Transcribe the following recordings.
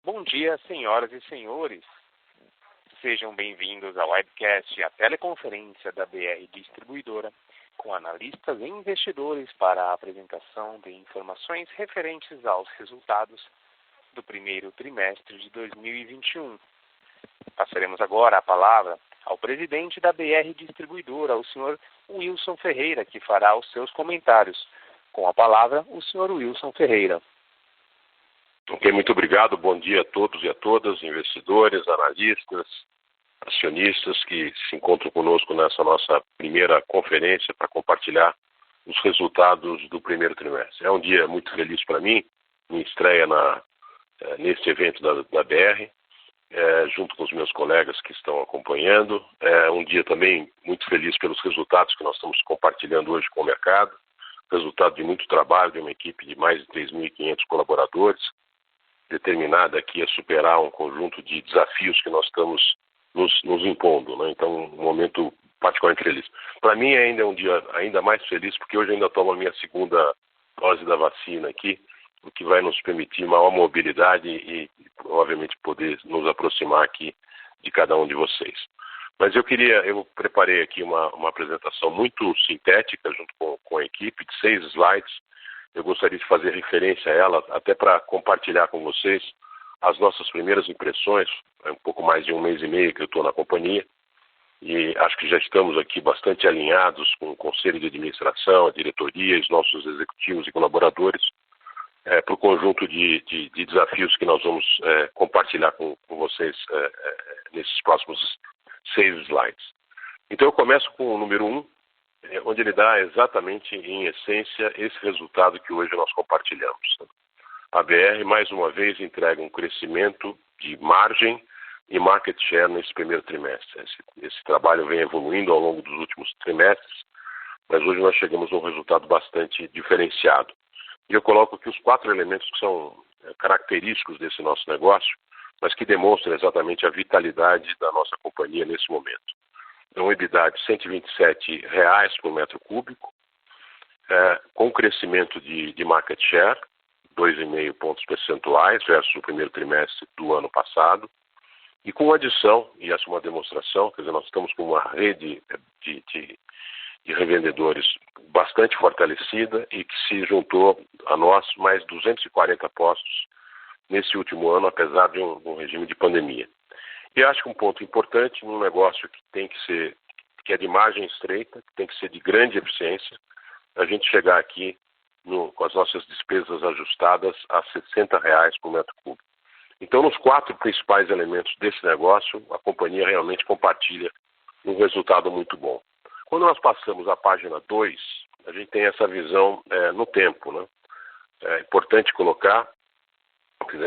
Bom dia, senhoras e senhores. Sejam bem-vindos ao webcast e à teleconferência da BR Distribuidora, com analistas e investidores para a apresentação de informações referentes aos resultados do primeiro trimestre de 2021. Passaremos agora a palavra ao presidente da BR Distribuidora, o senhor Wilson Ferreira, que fará os seus comentários. Com a palavra, o senhor Wilson Ferreira. Ok, muito obrigado. Bom dia a todos e a todas, investidores, analistas, acionistas que se encontram conosco nessa nossa primeira conferência para compartilhar os resultados do primeiro trimestre. É um dia muito feliz para mim, minha estreia nesse evento da BR, junto com os meus colegas que estão acompanhando. É um dia também muito feliz pelos resultados que nós estamos compartilhando hoje com o mercado, resultado de muito trabalho de uma equipe de mais de 3.500 colaboradores, determinada aqui a superar um conjunto de desafios que nós estamos nos impondo, né? Então, um momento particularmente feliz. Para mim, ainda é um dia ainda mais feliz, porque hoje ainda tomo a minha segunda dose da vacina aqui, o que vai nos permitir maior mobilidade e, obviamente, poder nos aproximar aqui de cada um de vocês. Mas eu preparei aqui uma apresentação muito sintética, junto com a equipe, de 6 slides. Eu gostaria de fazer referência a ela, até para compartilhar com vocês as nossas primeiras impressões. É um pouco mais de um mês e meio que eu estou na companhia, e acho que já estamos aqui bastante alinhados com o Conselho de Administração, a diretoria, os nossos executivos e colaboradores, para o conjunto de desafios que nós vamos compartilhar com vocês nesses próximos 6 slides. Então eu começo com o número 1, onde ele dá exatamente, em essência, esse resultado que hoje nós compartilhamos. A BR, mais uma vez, entrega um crescimento de margem e market share nesse primeiro trimestre. Esse trabalho vem evoluindo ao longo dos últimos trimestres, mas hoje nós chegamos a um resultado bastante diferenciado. E eu coloco aqui os 4 elementos que são característicos desse nosso negócio, mas que demonstram exatamente a vitalidade da nossa companhia nesse momento. Então, EBITDA de R$ 127 por metro cúbico, com crescimento de market share, 2,5 pontos percentuais versus o primeiro trimestre do ano passado, e com adição, e essa é uma demonstração, quer dizer, nós estamos com uma rede de revendedores bastante fortalecida e que se juntou a nós mais 240 postos nesse último ano, apesar de um regime de pandemia. E acho que um ponto importante num negócio que é de margem estreita, que tem que ser de grande eficiência, a gente chegar aqui com as nossas despesas ajustadas a R$ 60 por metro cúbico. Então, nos 4 principais elementos desse negócio, a companhia realmente compartilha um resultado muito bom. Quando nós passamos à página 2, a gente tem essa visão no tempo, né? É importante colocar,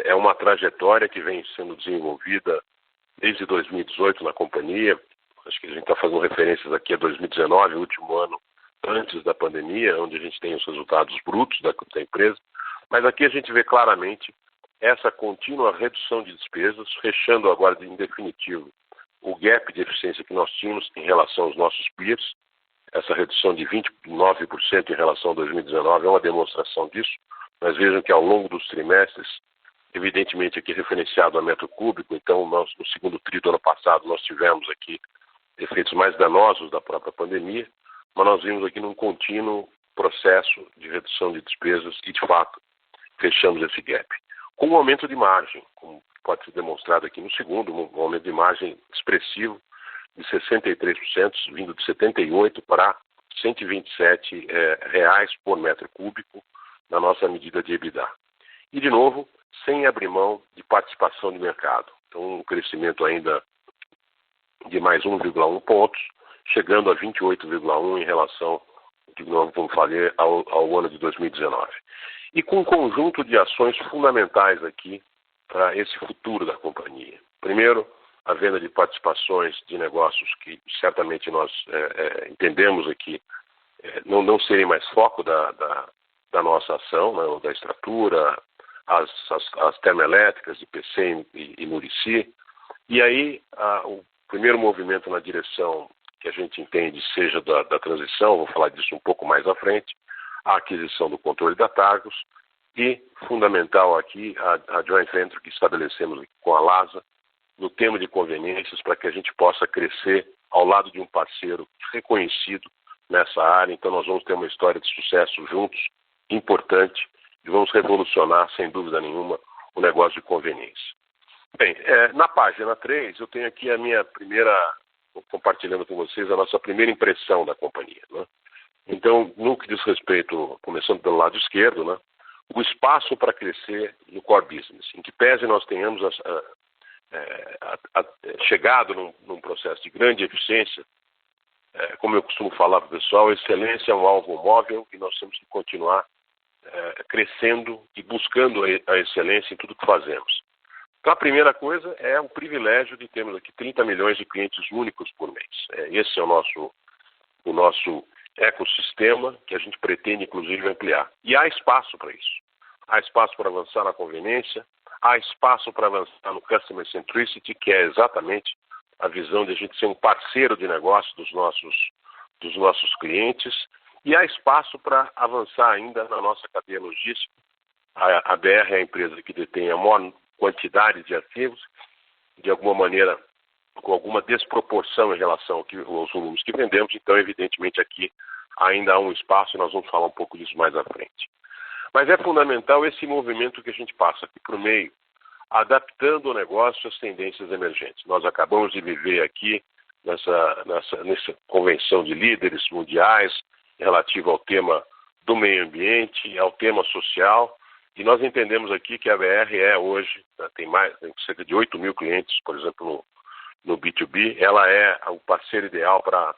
é uma trajetória que vem sendo desenvolvida desde 2018 na companhia. Acho que a gente está fazendo referências aqui a 2019, o último ano antes da pandemia, onde a gente tem os resultados brutos da empresa. Mas aqui a gente vê claramente essa contínua redução de despesas, fechando agora em definitivo o gap de eficiência que nós tínhamos em relação aos nossos peers. Essa redução de 29% em relação a 2019 é uma demonstração disso. Mas vejam que ao longo dos trimestres, evidentemente aqui referenciado a metro cúbico, então nós, no segundo tri do ano passado nós tivemos aqui efeitos mais danosos da própria pandemia, mas nós vimos aqui num contínuo processo de redução de despesas e, de fato, fechamos esse gap. Com um aumento de margem, como pode ser demonstrado aqui no segundo, um aumento de margem expressivo de 63%, vindo de 78 para R$ 127 por metro cúbico na nossa medida de EBITDA. E, de novo, sem abrir mão de participação de mercado. Então, um crescimento ainda de mais 1,1 pontos, chegando a 28,1 em relação, de novo, como falei, ao ano de 2019. E com um conjunto de ações fundamentais aqui para esse futuro da companhia. Primeiro, a venda de participações de negócios que certamente nós entendemos aqui não serem mais foco da nossa ação, né, da Extratura, as termoelétricas de PC e Murici. E aí, o primeiro movimento na direção que a gente entende seja da transição, vou falar disso um pouco mais à frente, a aquisição do controle da Targus e fundamental aqui a joint venture que estabelecemos com a LASA no tema de conveniências para que a gente possa crescer ao lado de um parceiro reconhecido nessa área. Então nós vamos ter uma história de sucesso juntos, importante, e vamos revolucionar, sem dúvida nenhuma, o negócio de conveniência. Bem, na página 3 eu tenho aqui a minha primeira, compartilhando com vocês, a nossa primeira impressão da companhia, né? Então, no que diz respeito, começando pelo lado esquerdo, né, o espaço para crescer no core business, em que pese nós tenhamos chegado num processo de grande eficiência, como eu costumo falar para o pessoal, excelência é um alvo móvel e nós temos que continuar crescendo e buscando a excelência em tudo que fazemos. Então, a primeira coisa é o privilégio de termos aqui 30 milhões de clientes únicos por mês. Esse é o nosso ecossistema que a gente pretende, inclusive, ampliar. E há espaço para isso. Há espaço para avançar na conveniência, há espaço para avançar no Customer Centricity, que é exatamente a visão de a gente ser um parceiro de negócio dos nossos clientes, e há espaço para avançar ainda na nossa cadeia logística. A BR é a empresa que detém a maior quantidade de ativos, de alguma maneira, com alguma desproporção em relação aos volumes que vendemos, então, evidentemente, aqui ainda há um espaço e nós vamos falar um pouco disso mais à frente. Mas é fundamental esse movimento que a gente passa aqui para o meio, adaptando o negócio às tendências emergentes. Nós acabamos de viver aqui nessa convenção de líderes mundiais relativa ao tema do meio ambiente, ao tema social, e nós entendemos aqui que a BR hoje, tem cerca de 8 mil clientes, por exemplo, no B2B, ela é o parceiro ideal para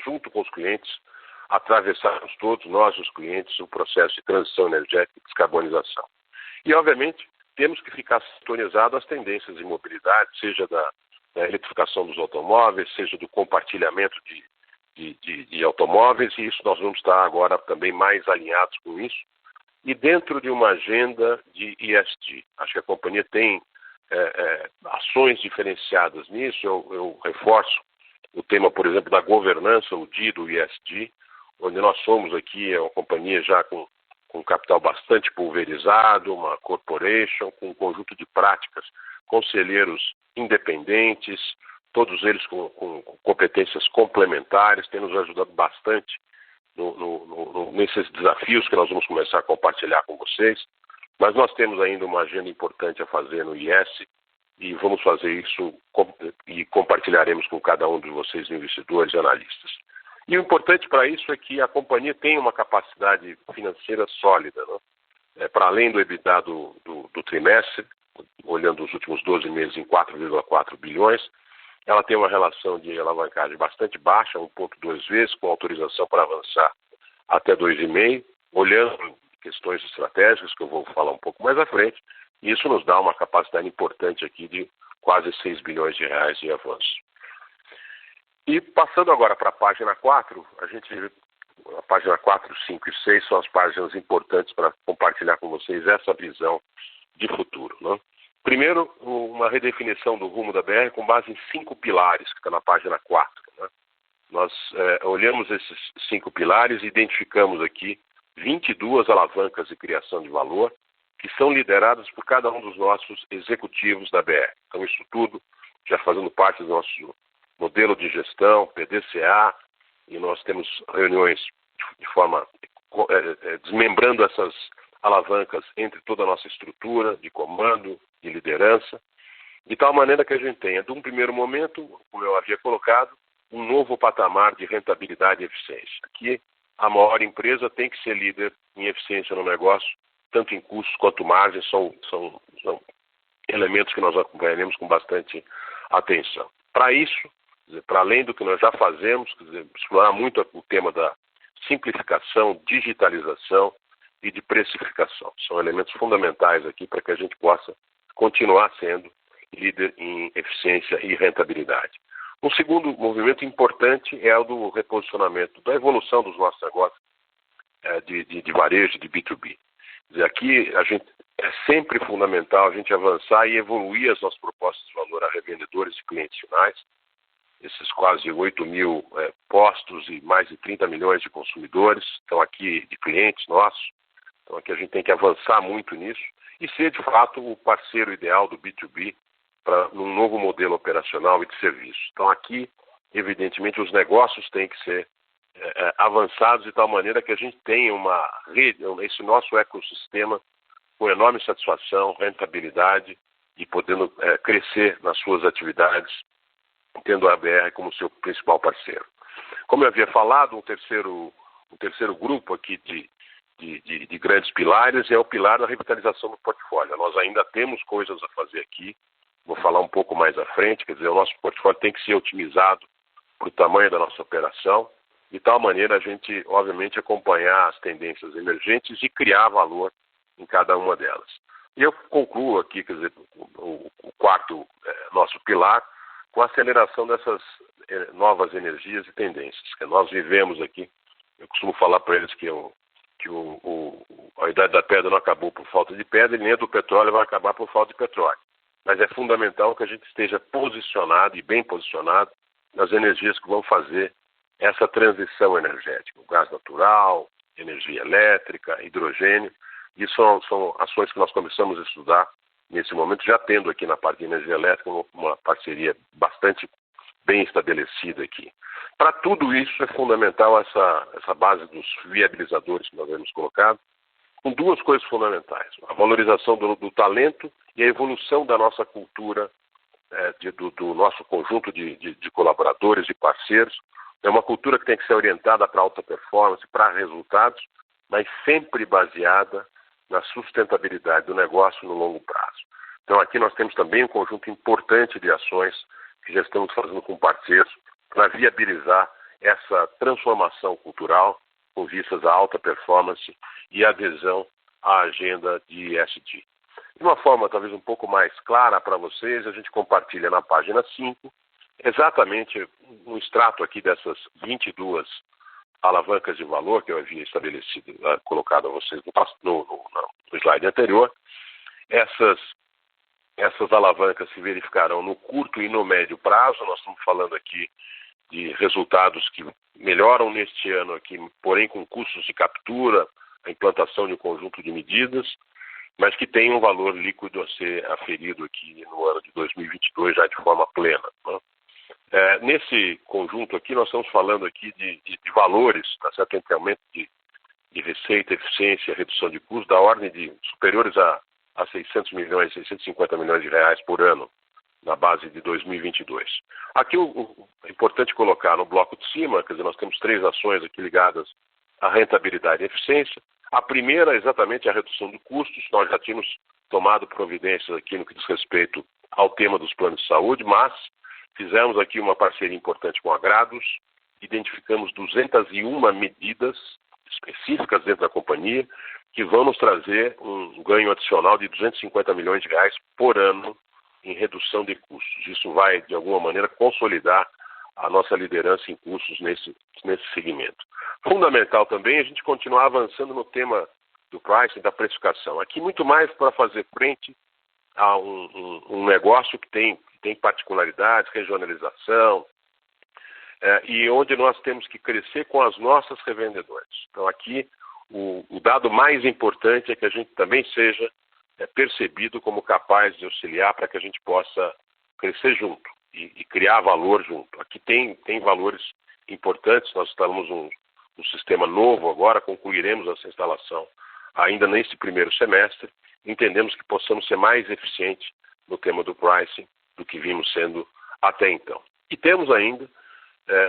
junto com os clientes, atravessarmos todos nós, os clientes, o processo de transição energética e descarbonização. E, obviamente, temos que ficar sintonizados às tendências de mobilidade, seja da eletrificação dos automóveis, seja do compartilhamento de automóveis, e isso nós vamos estar agora também mais alinhados com isso. E dentro de uma agenda de ESG, acho que a companhia tem ações diferenciadas nisso. Eu reforço o tema, por exemplo, da governança, o D do ESG, onde nós somos aqui uma companhia já com capital bastante pulverizado, uma corporation, com um conjunto de práticas, conselheiros independentes, todos eles com competências complementares, têm nos ajudado bastante nesses desafios que nós vamos começar a compartilhar com vocês. Mas nós temos ainda uma agenda importante a fazer no IS e vamos fazer isso e compartilharemos com cada um de vocês, investidores e analistas. E o importante para isso é que a companhia tem uma capacidade financeira sólida, né? Para além do EBITDA do trimestre, olhando os últimos 12 meses em 4,4 bilhões, ela tem uma relação de alavancagem bastante baixa, 1,2 vezes, com autorização para avançar até 2,5, olhando questões estratégicas, que eu vou falar um pouco mais à frente, e isso nos dá uma capacidade importante aqui de quase 6 bilhões de reais em avanço. E passando agora para a página 4, a página 4, 5 e 6 são as páginas importantes para compartilhar com vocês essa visão de futuro, né? Primeiro, uma redefinição do rumo da BR com base em 5 pilares, que está na página 4. Né? Nós olhamos esses 5 pilares e identificamos aqui 22 alavancas de criação de valor, que são lideradas por cada um dos nossos executivos da BR. Então, isso tudo já fazendo parte do nosso modelo de gestão, PDCA, e nós temos reuniões de forma desmembrando essas alavancas entre toda a nossa estrutura de comando, de liderança, de tal maneira que a gente tenha, de um primeiro momento, como eu havia colocado, um novo patamar de rentabilidade e eficiência. Aqui, a maior empresa tem que ser líder em eficiência no negócio, tanto em custos quanto margem, são elementos que nós acompanharemos com bastante atenção. Para isso, para além do que nós já fazemos, explorar muito o tema da simplificação, digitalização e de precificação. São elementos fundamentais aqui para que a gente possa continuar sendo líder em eficiência e rentabilidade. Um segundo movimento importante é o do reposicionamento, da evolução dos nossos negócios de varejo, de B2B. Aqui é sempre fundamental a gente avançar e evoluir as nossas propostas de valor a revendedores e clientes finais. Esses quase 8 mil postos e mais de 30 milhões de consumidores estão aqui, de clientes nossos. Então aqui a gente tem que avançar muito nisso e ser de fato o parceiro ideal do B2B para um novo modelo operacional e de serviço. Então aqui, evidentemente, os negócios têm que ser avançados de tal maneira que a gente tenha uma rede, esse nosso ecossistema com enorme satisfação, rentabilidade e podendo crescer nas suas atividades, tendo a ABR como seu principal parceiro. Como eu havia falado, um terceiro grupo aqui de grandes pilares é o pilar da revitalização do portfólio. Nós ainda temos coisas a fazer aqui, vou falar um pouco mais à frente, quer dizer, o nosso portfólio tem que ser otimizado para o tamanho da nossa operação, de tal maneira a gente, obviamente, acompanhar as tendências emergentes e criar valor em cada uma delas. E eu concluo aqui, quer dizer, o quarto nosso pilar, com a aceleração dessas novas energias e tendências que nós vivemos aqui. Eu costumo falar para eles que a idade da pedra não acabou por falta de pedra e nem a do petróleo vai acabar por falta de petróleo. Mas é fundamental que a gente esteja posicionado e bem posicionado nas energias que vão fazer essa transição energética. O gás natural, energia elétrica, hidrogênio. Isso são ações que nós começamos a estudar nesse momento, já tendo aqui na parte de energia elétrica uma parceria bastante bem estabelecida aqui. Para tudo isso é fundamental essa base dos viabilizadores que nós temos colocado, com duas coisas fundamentais: a valorização do talento e a evolução da nossa cultura, do nosso conjunto de colaboradores e parceiros. É uma cultura que tem que ser orientada para alta performance, para resultados, mas sempre baseada na sustentabilidade do negócio no longo prazo. Então aqui nós temos também um conjunto importante de ações que já estamos fazendo com parceiros para viabilizar essa transformação cultural com vistas à alta performance e adesão à agenda de ESG. De uma forma talvez um pouco mais clara para vocês, a gente compartilha na página 5 exatamente um extrato aqui dessas 22 alavancas de valor que eu havia estabelecido, colocado a vocês no slide anterior. Essas alavancas se verificarão no curto e no médio prazo. Nós estamos falando aqui de resultados que melhoram neste ano aqui, porém com custos de captura, a implantação de um conjunto de medidas, mas que tem um valor líquido a ser aferido aqui no ano de 2022 já de forma plena, né? Nesse conjunto aqui, nós estamos falando aqui de valores, tá certo? Entre aumento de receita, eficiência, redução de custos, da ordem de superiores a 600 milhões, 650 milhões de reais por ano, na base de 2022. Aqui é importante colocar no bloco de cima, quer dizer, nós temos 3 ações aqui ligadas à rentabilidade e eficiência. A primeira é exatamente a redução de custos. Nós já tínhamos tomado providências aqui no que diz respeito ao tema dos planos de saúde, mas fizemos aqui uma parceria importante com a Grados, identificamos 201 medidas específicas dentro da companhia que vão nos trazer um ganho adicional de 250 milhões de reais por ano em redução de custos. Isso vai, de alguma maneira, consolidar a nossa liderança em custos nesse segmento. Fundamental também a gente continuar avançando no tema do pricing, da precificação. Aqui muito mais para fazer frente a um negócio que tem particularidades, regionalização, e onde nós temos que crescer com as nossas revendedoras. Então aqui o dado mais importante é que a gente também seja percebido como capaz de auxiliar para que a gente possa crescer junto e criar valor junto. Aqui tem valores importantes. Nós instalamos um sistema novo agora, concluiremos essa instalação ainda nesse primeiro semestre. Entendemos que possamos ser mais eficientes no tema do pricing do que vimos sendo até então. E temos ainda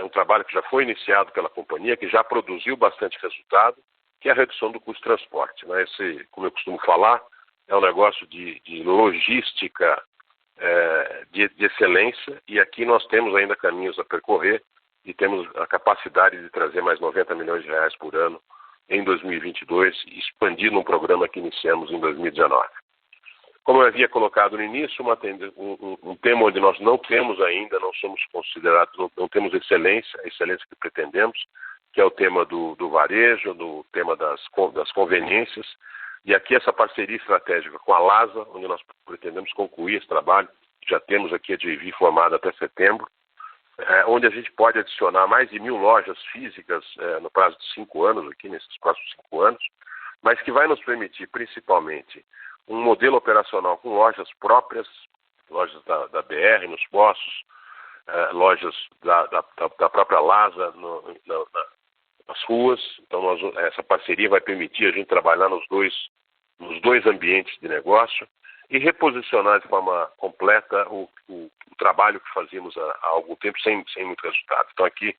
um trabalho que já foi iniciado pela companhia, que já produziu bastante resultado, que é a redução do custo de transporte, né? Esse, como eu costumo falar, é um negócio de logística de excelência, e aqui nós temos ainda caminhos a percorrer e temos a capacidade de trazer mais 90 milhões de reais por ano em 2022 e expandir um programa que iniciamos em 2019. Como eu havia colocado no início, um tema onde nós não temos ainda, não somos considerados, não temos a excelência que pretendemos, que é o tema do varejo, do tema das conveniências. E aqui essa parceria estratégica com a LASA, onde nós pretendemos concluir esse trabalho. Já temos aqui a JV formada até setembro, onde a gente pode adicionar mais de 1.000 lojas físicas no prazo de 5 anos, aqui nesses próximos 5 anos, mas que vai nos permitir, principalmente, um modelo operacional com lojas próprias, lojas da BR nos postos, lojas da própria LASA nas ruas. Então, essa parceria vai permitir a gente trabalhar nos dois ambientes de negócio e reposicionar de forma completa o trabalho que fazíamos há algum tempo sem muito resultado. Então, aqui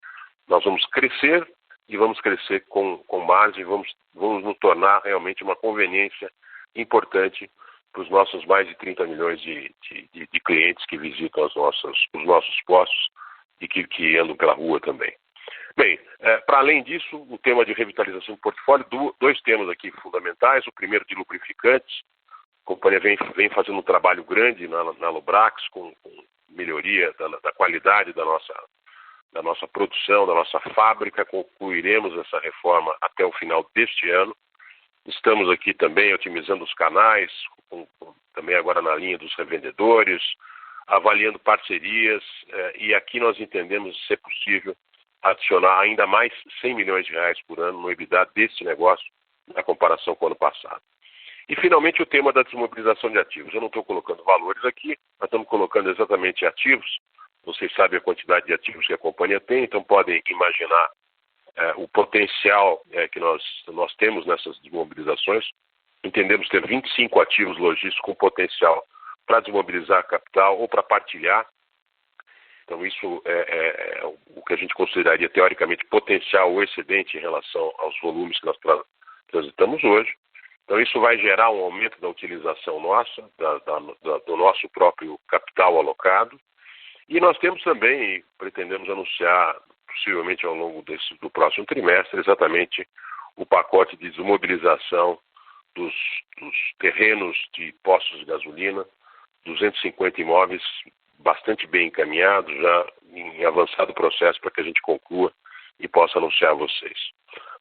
nós vamos crescer e vamos crescer com margem, vamos nos tornar realmente uma conveniência importante para os nossos mais de 30 milhões de clientes que visitam os nossos postos e que andam pela rua também. Bem, para além disso, o tema de revitalização do portfólio, dois temas aqui fundamentais. O primeiro de lubrificantes. A companhia vem fazendo um trabalho grande na Lubrax com melhoria da qualidade da nossa produção, da nossa fábrica. Concluiremos essa reforma até o final deste ano. Estamos aqui também otimizando os canais, também agora na linha dos revendedores, avaliando parcerias, e aqui nós entendemos ser possível adicionar ainda mais 100 milhões de reais por ano no EBITDA desse negócio, na comparação com o ano passado. E, finalmente, o tema da desmobilização de ativos. Eu não estou colocando valores aqui, nós estamos colocando exatamente ativos. Vocês sabem a quantidade de ativos que a companhia tem, então podem imaginar o potencial que nós temos nessas desmobilizações. Entendemos ter 25 ativos logísticos com potencial para desmobilizar capital ou para partilhar. Então, isso é o que a gente consideraria, teoricamente, potencial ou excedente em relação aos volumes que nós transitamos hoje. Então, isso vai gerar um aumento da utilização nossa, do nosso próprio capital alocado. E nós temos também, e pretendemos anunciar, possivelmente ao longo do próximo trimestre, exatamente o pacote de desmobilização dos terrenos de postos de gasolina, 250 imóveis bastante bem encaminhados, já em avançado processo para que a gente conclua e possa anunciar a vocês.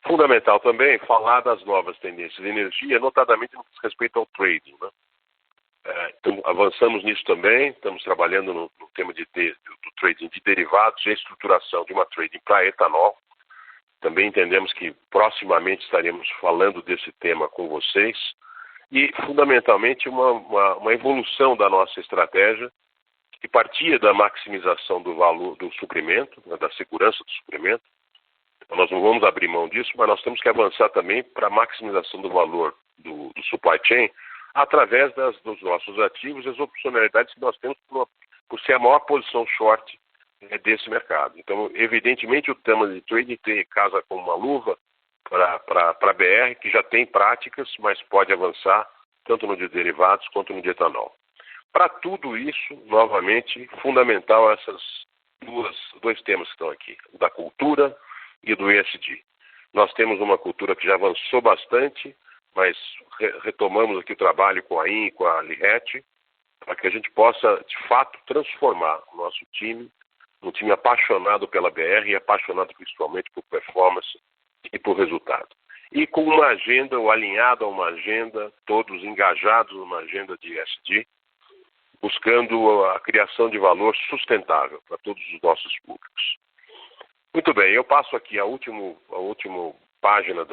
Fundamental também falar das novas tendências de energia, notadamente no que diz respeito ao trading, né? Então, avançamos nisso também, estamos trabalhando no tema do trading de derivados e a estruturação de uma trading para etanol. Também entendemos que proximamente estaremos falando desse tema com vocês e, fundamentalmente, uma evolução da nossa estratégia que partia da maximização do valor do suprimento, né, da segurança do suprimento. Então, nós não vamos abrir mão disso, mas nós temos que avançar também para a maximização do valor do supply chain através dos nossos ativos e as opcionalidades que nós temos por ser a maior posição short desse mercado. Então, evidentemente, o tema de trading casa com uma luva para a BR, que já tem práticas, mas pode avançar tanto no de derivados quanto no de etanol. Para tudo isso, novamente, fundamental essas dois temas que estão aqui, o da cultura e do ESG. Nós temos uma cultura que já avançou bastante, mas retomamos aqui o trabalho com a IN e com a Lirete, para que a gente possa, de fato, transformar o nosso time num time apaixonado pela BR e apaixonado principalmente por performance e por resultado. E com uma agenda, ou alinhado a uma agenda, todos engajados numa agenda de ESG, buscando a criação de valor sustentável para todos os nossos públicos. Muito bem, eu passo aqui a última página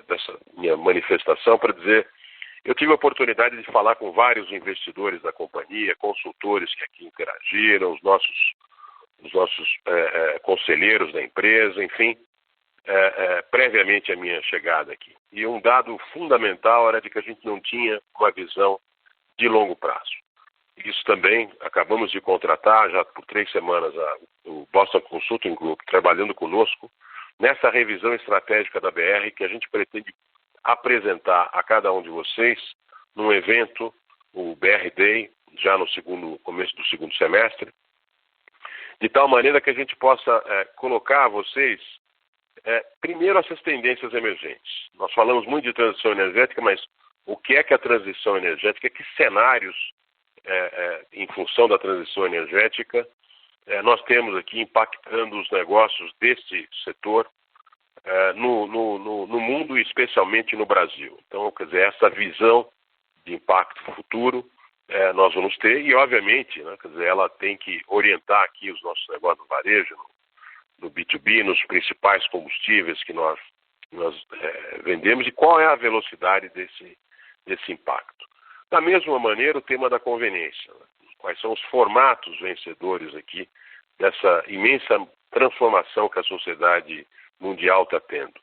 dessa minha manifestação para dizer, eu tive a oportunidade de falar com vários investidores da companhia, consultores que aqui interagiram, os nossos conselheiros da empresa, enfim, previamente à minha chegada aqui. E um dado fundamental era de que a gente não tinha uma visão de longo prazo. Isso também, acabamos de contratar já por 3 semanas o Boston Consulting Group, trabalhando conosco, nessa revisão estratégica da BR que a gente pretende apresentar a cada um de vocês num evento, o BR Day, já no começo do segundo semestre, de tal maneira que a gente possa colocar a vocês, primeiro, essas tendências emergentes. Nós falamos muito de transição energética, mas o que é a transição energética? Que cenários, em função da transição energética, nós temos aqui impactando os negócios desse setor no mundo e especialmente no Brasil. Então, quer dizer, essa visão de impacto futuro nós vamos ter e, obviamente, né, quer dizer, ela tem que orientar aqui os nossos negócios no varejo, no B2B, nos principais combustíveis que nós nós vendemos e qual é a velocidade desse impacto. Da mesma maneira, o tema da conveniência. Quais são os formatos vencedores aqui dessa imensa transformação que a sociedade mundial está tendo?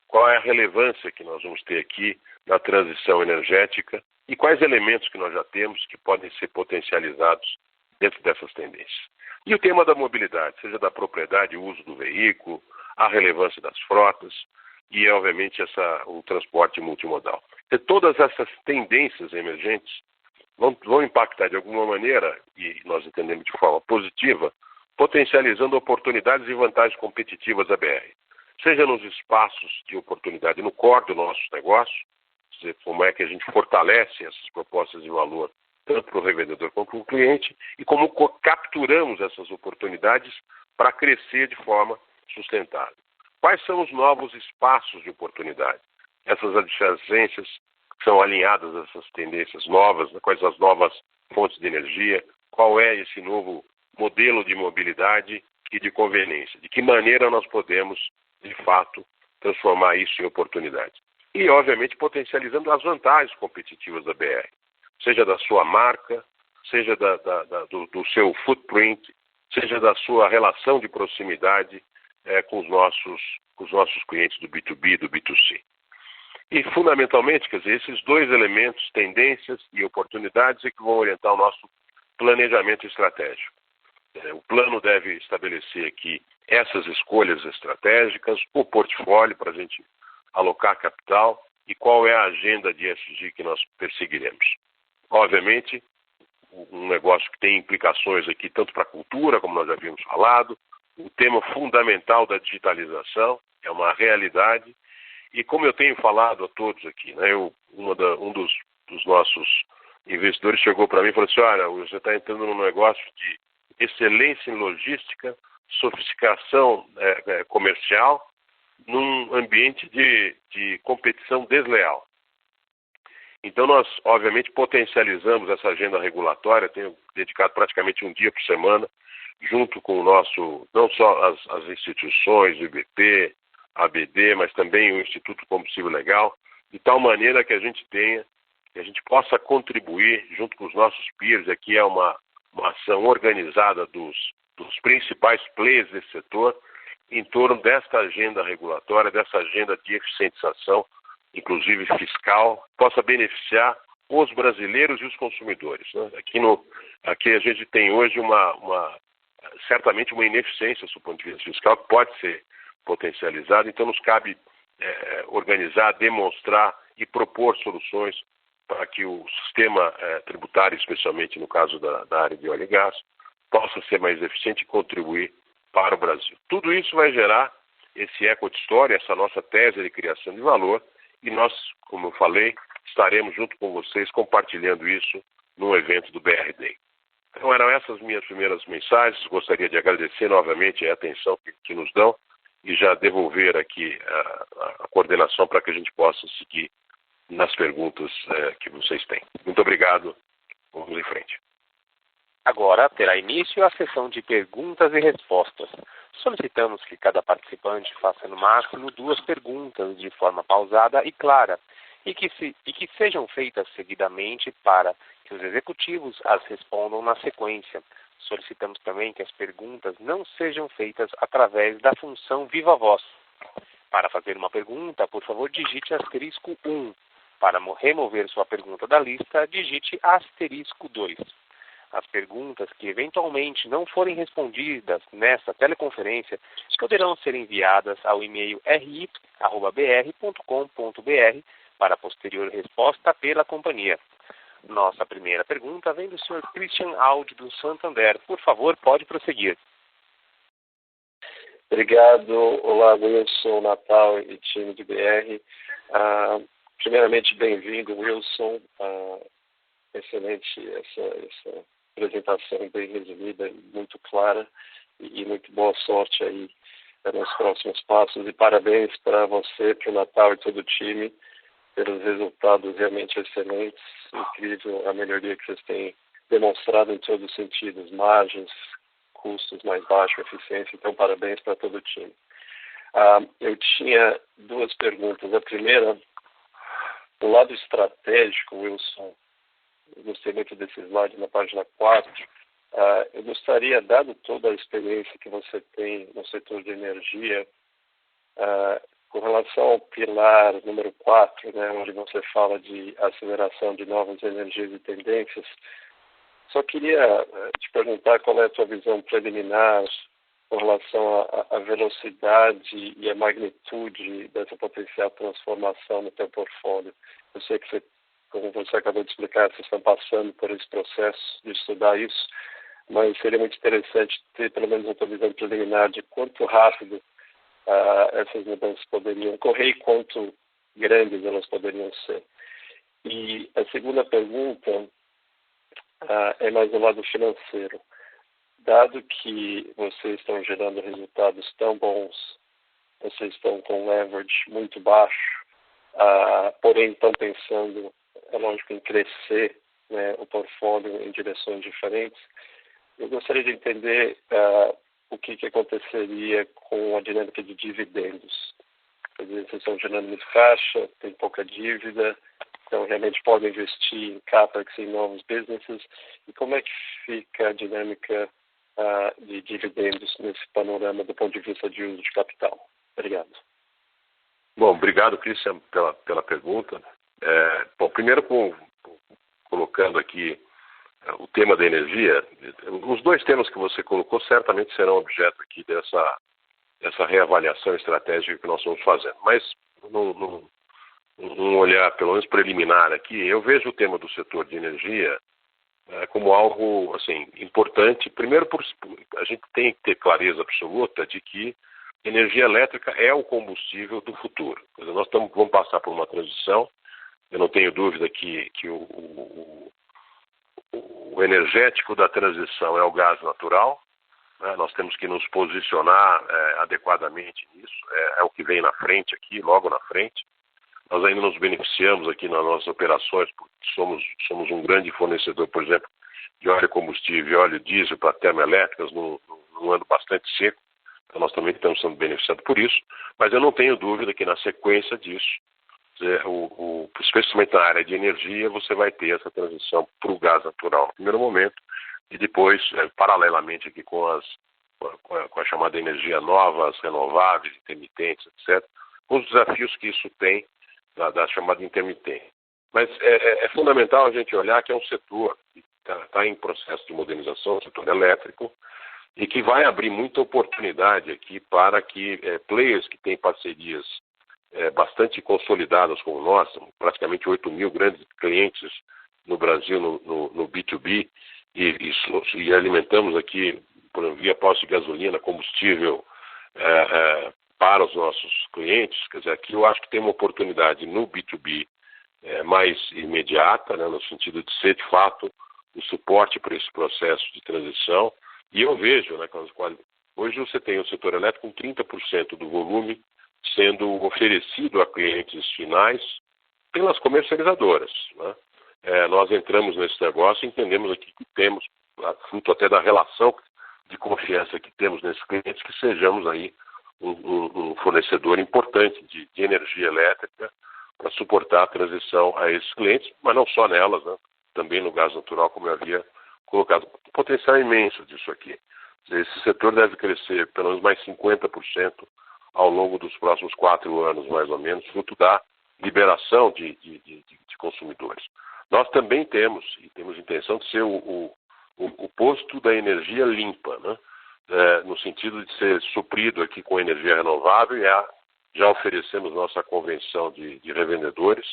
Qual é a relevância que nós vamos ter aqui na transição energética e quais elementos que nós já temos que podem ser potencializados dentro dessas tendências? E o tema da mobilidade, seja da propriedade, o uso do veículo, a relevância das frotas e, obviamente, o transporte multimodal. E todas essas tendências emergentes vão impactar de alguma maneira, e nós entendemos de forma positiva, potencializando oportunidades e vantagens competitivas da BR. Seja nos espaços de oportunidade no core do nosso negócio, dizer, como é que a gente fortalece essas propostas de valor, tanto para o revendedor quanto para o cliente, e como capturamos essas oportunidades para crescer de forma sustentável. Quais são os novos espaços de oportunidade? Essas adjacências são alinhadas a essas tendências novas, quais as novas fontes de energia, qual é esse novo modelo de mobilidade e de conveniência, de que maneira nós podemos, de fato, transformar isso em oportunidade. E, obviamente, potencializando as vantagens competitivas da BR, seja da sua marca, seja do seu footprint, seja da sua relação de proximidade com os nossos clientes do B2B e do B2C. E, fundamentalmente, quer dizer, esses dois elementos, tendências e oportunidades, é que vão orientar o nosso planejamento estratégico. O plano deve estabelecer aqui essas escolhas estratégicas, o portfólio para a gente alocar capital e qual é a agenda de ESG que nós perseguiremos. Obviamente, um negócio que tem implicações aqui tanto para a cultura, como nós já havíamos falado, o tema fundamental da digitalização é uma realidade. E como eu tenho falado a todos aqui, né, um dos nossos investidores chegou para mim e falou assim, olha, você está entrando num negócio de excelência em logística, sofisticação comercial, num ambiente de competição desleal. Então nós, obviamente, potencializamos essa agenda regulatória, tenho dedicado praticamente um dia por semana, junto com o nosso, não só as instituições, o IBP, a ABD, mas também o Instituto Combustível Legal, de tal maneira que a gente possa contribuir junto com os nossos peers, aqui é uma ação organizada dos principais players desse setor, em torno desta agenda regulatória, dessa agenda de eficientização, inclusive fiscal, possa beneficiar os brasileiros e os consumidores. Né? Aqui a gente tem hoje certamente uma ineficiência do ponto de vista fiscal que pode ser potencializada, então nos cabe organizar, demonstrar e propor soluções para que o sistema tributário, especialmente no caso da área de óleo e gás, possa ser mais eficiente e contribuir para o Brasil. Tudo isso vai gerar esse eco-story, essa nossa tese de criação de valor, e nós, como eu falei, estaremos junto com vocês compartilhando isso no evento do BR Day. Então eram essas minhas primeiras mensagens, gostaria de agradecer novamente a atenção que nos dão e já devolver aqui a coordenação para que a gente possa seguir nas perguntas que vocês têm. Muito obrigado, vamos em frente. Agora terá início a sessão de perguntas e respostas. Solicitamos que cada participante faça no máximo 2 perguntas de forma pausada e clara e que sejam feitas seguidamente para que os executivos as respondam na sequência. Solicitamos também que as perguntas não sejam feitas através da função Viva Voz. Para fazer uma pergunta, por favor, digite *1. Para remover sua pergunta da lista, digite *2. As perguntas que eventualmente não forem respondidas nesta teleconferência poderão ser enviadas ao e-mail ri@br.com.br para posterior resposta pela companhia. Nossa primeira pergunta vem do Sr. Christian Audi do Santander. Por favor, pode prosseguir. Obrigado. Olá, Wilson, Natal e time de BR. Primeiramente, bem-vindo, Wilson. Excelente essa apresentação bem resumida, muito clara e muito boa sorte aí nos próximos passos. E parabéns para você, para o Natal e todo o time pelos resultados realmente excelentes. Incrível a melhoria que vocês têm demonstrado em todos os sentidos, margens, custos mais baixos, eficiência. Então, parabéns para todo o time. Eu tinha duas perguntas. A primeira, do lado estratégico, Wilson, eu gostei muito desse slide na página 4. Eu gostaria, dado toda a experiência que você tem no setor de energia, com relação ao pilar número 4, né, onde você fala de aceleração de novas energias e tendências, só queria te perguntar qual é a tua visão preliminar com relação à velocidade e à magnitude dessa potencial transformação no teu portfólio. Eu sei que como você acabou de explicar, vocês estão passando por esse processo de estudar isso, mas seria muito interessante ter pelo menos uma visão preliminar de quanto rápido essas mudanças poderiam ocorrer e quanto grandes elas poderiam ser. E a segunda pergunta é mais do lado financeiro. Dado que vocês estão gerando resultados tão bons, vocês estão com leverage muito baixo, porém estão pensando, é lógico, em crescer, né, o portfólio em direções diferentes, eu gostaria de entender o que aconteceria com a dinâmica de dividendos. Quer dizer, vocês estão gerando muito caixa, tem pouca dívida, então realmente podem investir em CAPEX em novos businesses. E como é que fica a dinâmica de dividendos nesse panorama do ponto de vista de uso de capital? Obrigado. Bom, obrigado, Christian, pela pergunta. Bom, primeiro colocando aqui o tema da energia, os dois temas que você colocou certamente serão objeto aqui dessa reavaliação estratégica que nós estamos fazendo. Mas, num olhar pelo menos preliminar aqui, eu vejo o tema do setor de energia como algo assim, importante. Primeiro, a gente tem que ter clareza absoluta de que energia elétrica é o combustível do futuro. Quer dizer, nós vamos passar por uma transição. Eu não tenho dúvida que o energético da transição é o gás natural, né? Nós temos que nos posicionar adequadamente nisso, é o que vem na frente aqui, logo na frente. Nós ainda nos beneficiamos aqui nas nossas operações, porque somos um grande fornecedor, por exemplo, de óleo combustível e óleo diesel para termoelétricas num ano bastante seco, então nós também estamos sendo beneficiados por isso, mas eu não tenho dúvida que na sequência disso, especialmente na área de energia, você vai ter essa transição para o gás natural no primeiro momento e depois, paralelamente aqui com a chamada energia nova, as renováveis, intermitentes, etc., com os desafios que isso tem da chamada intermitência. Mas é fundamental a gente olhar que é um setor que está em processo de modernização, o setor elétrico, e que vai abrir muita oportunidade aqui para que players que têm parcerias bastante consolidadas como nós, praticamente 8 mil grandes clientes no Brasil no B2B, e alimentamos aqui, via posto de gasolina, combustível para os nossos clientes. Quer dizer, aqui eu acho que tem uma oportunidade no B2B mais imediata, né, no sentido de ser, de fato, o suporte para esse processo de transição. E eu vejo, né, hoje você tem o setor elétrico com 30% do volume sendo oferecido a clientes finais pelas comercializadoras, né? Nós entramos nesse negócio e entendemos aqui que temos, fruto até da relação de confiança que temos nesses clientes, que sejamos aí um fornecedor importante de energia elétrica para suportar a transição a esses clientes, mas não só nelas, né? Também no gás natural, como eu havia colocado. O potencial é imenso disso aqui. Esse setor deve crescer pelo menos mais 50% ao longo dos próximos 4 anos, mais ou menos, fruto da liberação de consumidores. Nós também temos intenção de ser o posto da energia limpa, né? No sentido de ser suprido aqui com energia renovável, e já oferecemos nossa convenção de revendedores,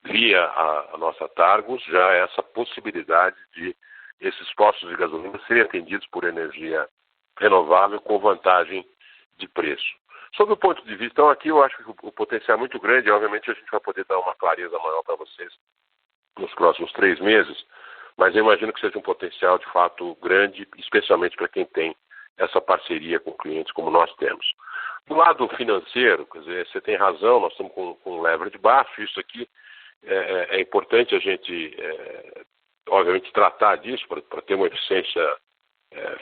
via a nossa Targus, já essa possibilidade de esses postos de gasolina serem atendidos por energia renovável com vantagem de preço. Sob o ponto de vista, então aqui eu acho que o potencial é muito grande, e obviamente a gente vai poder dar uma clareza maior para vocês nos próximos 3 meses, mas eu imagino que seja um potencial de fato grande, especialmente para quem tem essa parceria com clientes como nós temos. Do lado financeiro, quer dizer, você tem razão, nós estamos com leverage baixo, isso aqui é importante a gente, obviamente, tratar disso para ter uma eficiência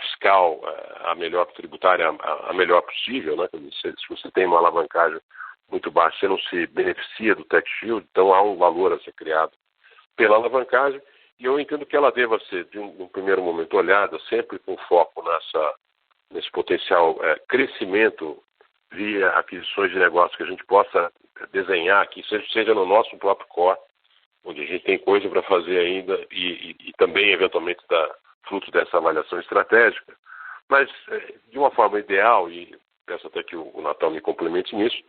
fiscal, a melhor tributária, a melhor possível, né? Se você tem uma alavancagem muito baixa, você não se beneficia do tax shield, então há um valor a ser criado pela alavancagem, e eu entendo que ela deva ser, de um primeiro momento, olhada sempre com foco nesse potencial crescimento via aquisições de negócios que a gente possa desenhar aqui, seja no nosso próprio core, onde a gente tem coisa para fazer ainda e também, eventualmente, dar fruto dessa avaliação estratégica, mas de uma forma ideal, e peço até que o Natal me complemente nisso,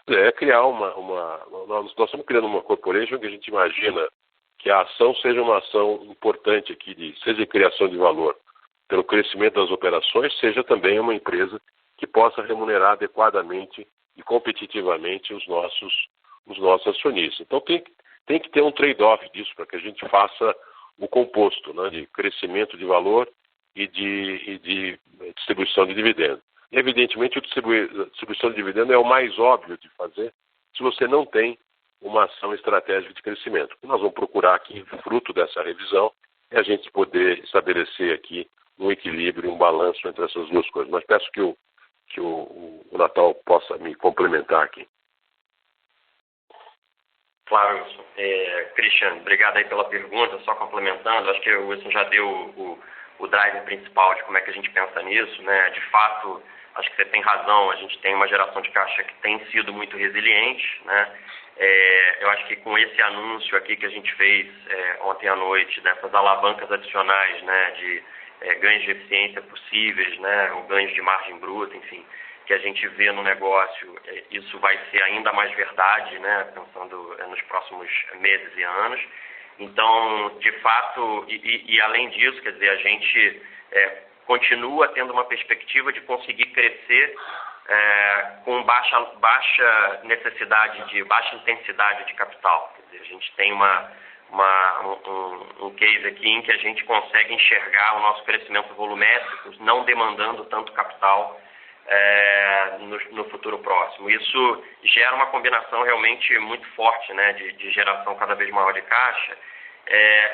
é criar nós estamos criando uma corporation que a gente imagina que a ação seja uma ação importante aqui, seja de criação de valor pelo crescimento das operações, seja também uma empresa que possa remunerar adequadamente e competitivamente os nossos acionistas. Então tem que ter um trade-off disso para que a gente faça o composto, né, de crescimento de valor e de distribuição de dividendos. E, evidentemente, a distribuição de dividendos é o mais óbvio de fazer se você não tem uma ação estratégica de crescimento. O que nós vamos procurar aqui, fruto dessa revisão, é a gente poder estabelecer aqui um equilíbrio, um balanço entre essas duas coisas. Mas peço que o Natal possa me complementar aqui. Claro, Wilson. Christian, obrigado aí pela pergunta. Só complementando, acho que o Wilson já deu o drive principal de como é que a gente pensa nisso, né? De fato, acho que você tem razão, a gente tem uma geração de caixa que tem sido muito resiliente, né? Eu acho que com esse anúncio aqui que a gente fez ontem à noite, dessas alavancas adicionais, né, de ganhos de eficiência possíveis, né, ou ganhos de margem bruta, enfim, que a gente vê no negócio, isso vai ser ainda mais verdade, né, pensando nos próximos meses e anos. Então, de fato, e além disso, quer dizer, a gente continua tendo uma perspectiva de conseguir crescer com baixa necessidade, baixa intensidade de capital. Quer dizer, a gente tem um case aqui em que a gente consegue enxergar o nosso crescimento volumétrico não demandando tanto capital no futuro próximo. Isso gera uma combinação realmente muito forte, né, de geração cada vez maior de caixa,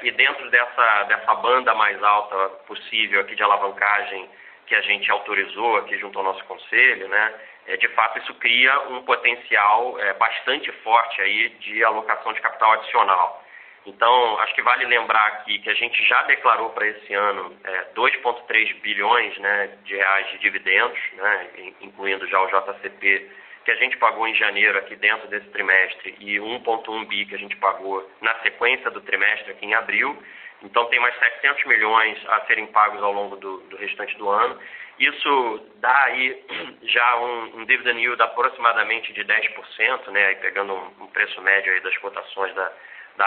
e dentro dessa banda mais alta possível aqui de alavancagem que a gente autorizou aqui junto ao nosso conselho, né, de fato isso cria um potencial bastante forte aí de alocação de capital adicional. Então, acho que vale lembrar aqui que a gente já declarou para esse ano 2,3 bilhões, né, de reais de dividendos, né, incluindo já o JCP, que a gente pagou em janeiro aqui dentro desse trimestre, e 1,1 bi que a gente pagou na sequência do trimestre aqui em abril. Então, tem mais 700 milhões a serem pagos ao longo do restante do ano. Isso dá aí já um dividend yield aproximadamente de 10%, né, aí pegando um preço médio aí das cotações da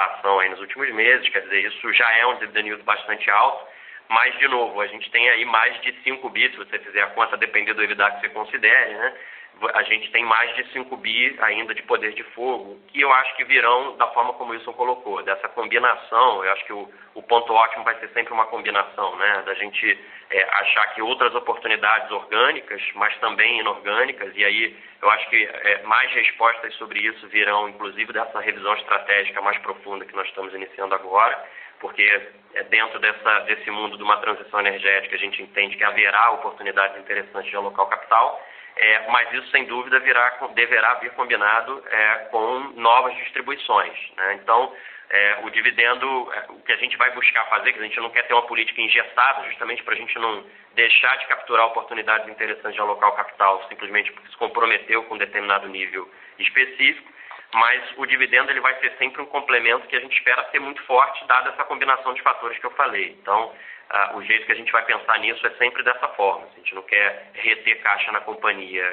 ação aí nos últimos meses, quer dizer, isso já é um dividend yield bastante alto, mas, de novo, a gente tem aí mais de 5 bi, se você fizer a conta, depender do EBITDA que você considere, né? A gente tem mais de 5 bi ainda de poder de fogo, que eu acho que virão da forma como o Wilson colocou, dessa combinação. Eu acho que o ponto ótimo vai ser sempre uma combinação, né? Da gente achar que outras oportunidades orgânicas, mas também inorgânicas, e aí eu acho que mais respostas sobre isso virão, inclusive, dessa revisão estratégica mais profunda que nós estamos iniciando agora, porque dentro desse mundo de uma transição energética a gente entende que haverá oportunidades interessantes de alocar o capital, mas isso, sem dúvida, deverá vir combinado com novas distribuições, né? Então, o dividendo, o que a gente vai buscar fazer, que a gente não quer ter uma política engessada, justamente para a gente não deixar de capturar oportunidades interessantes de alocar o capital, simplesmente porque se comprometeu com um determinado nível específico, mas o dividendo ele vai ser sempre um complemento que a gente espera ser muito forte, dada essa combinação de fatores que eu falei. Então, o jeito que a gente vai pensar nisso é sempre dessa forma. A gente não quer reter caixa na companhia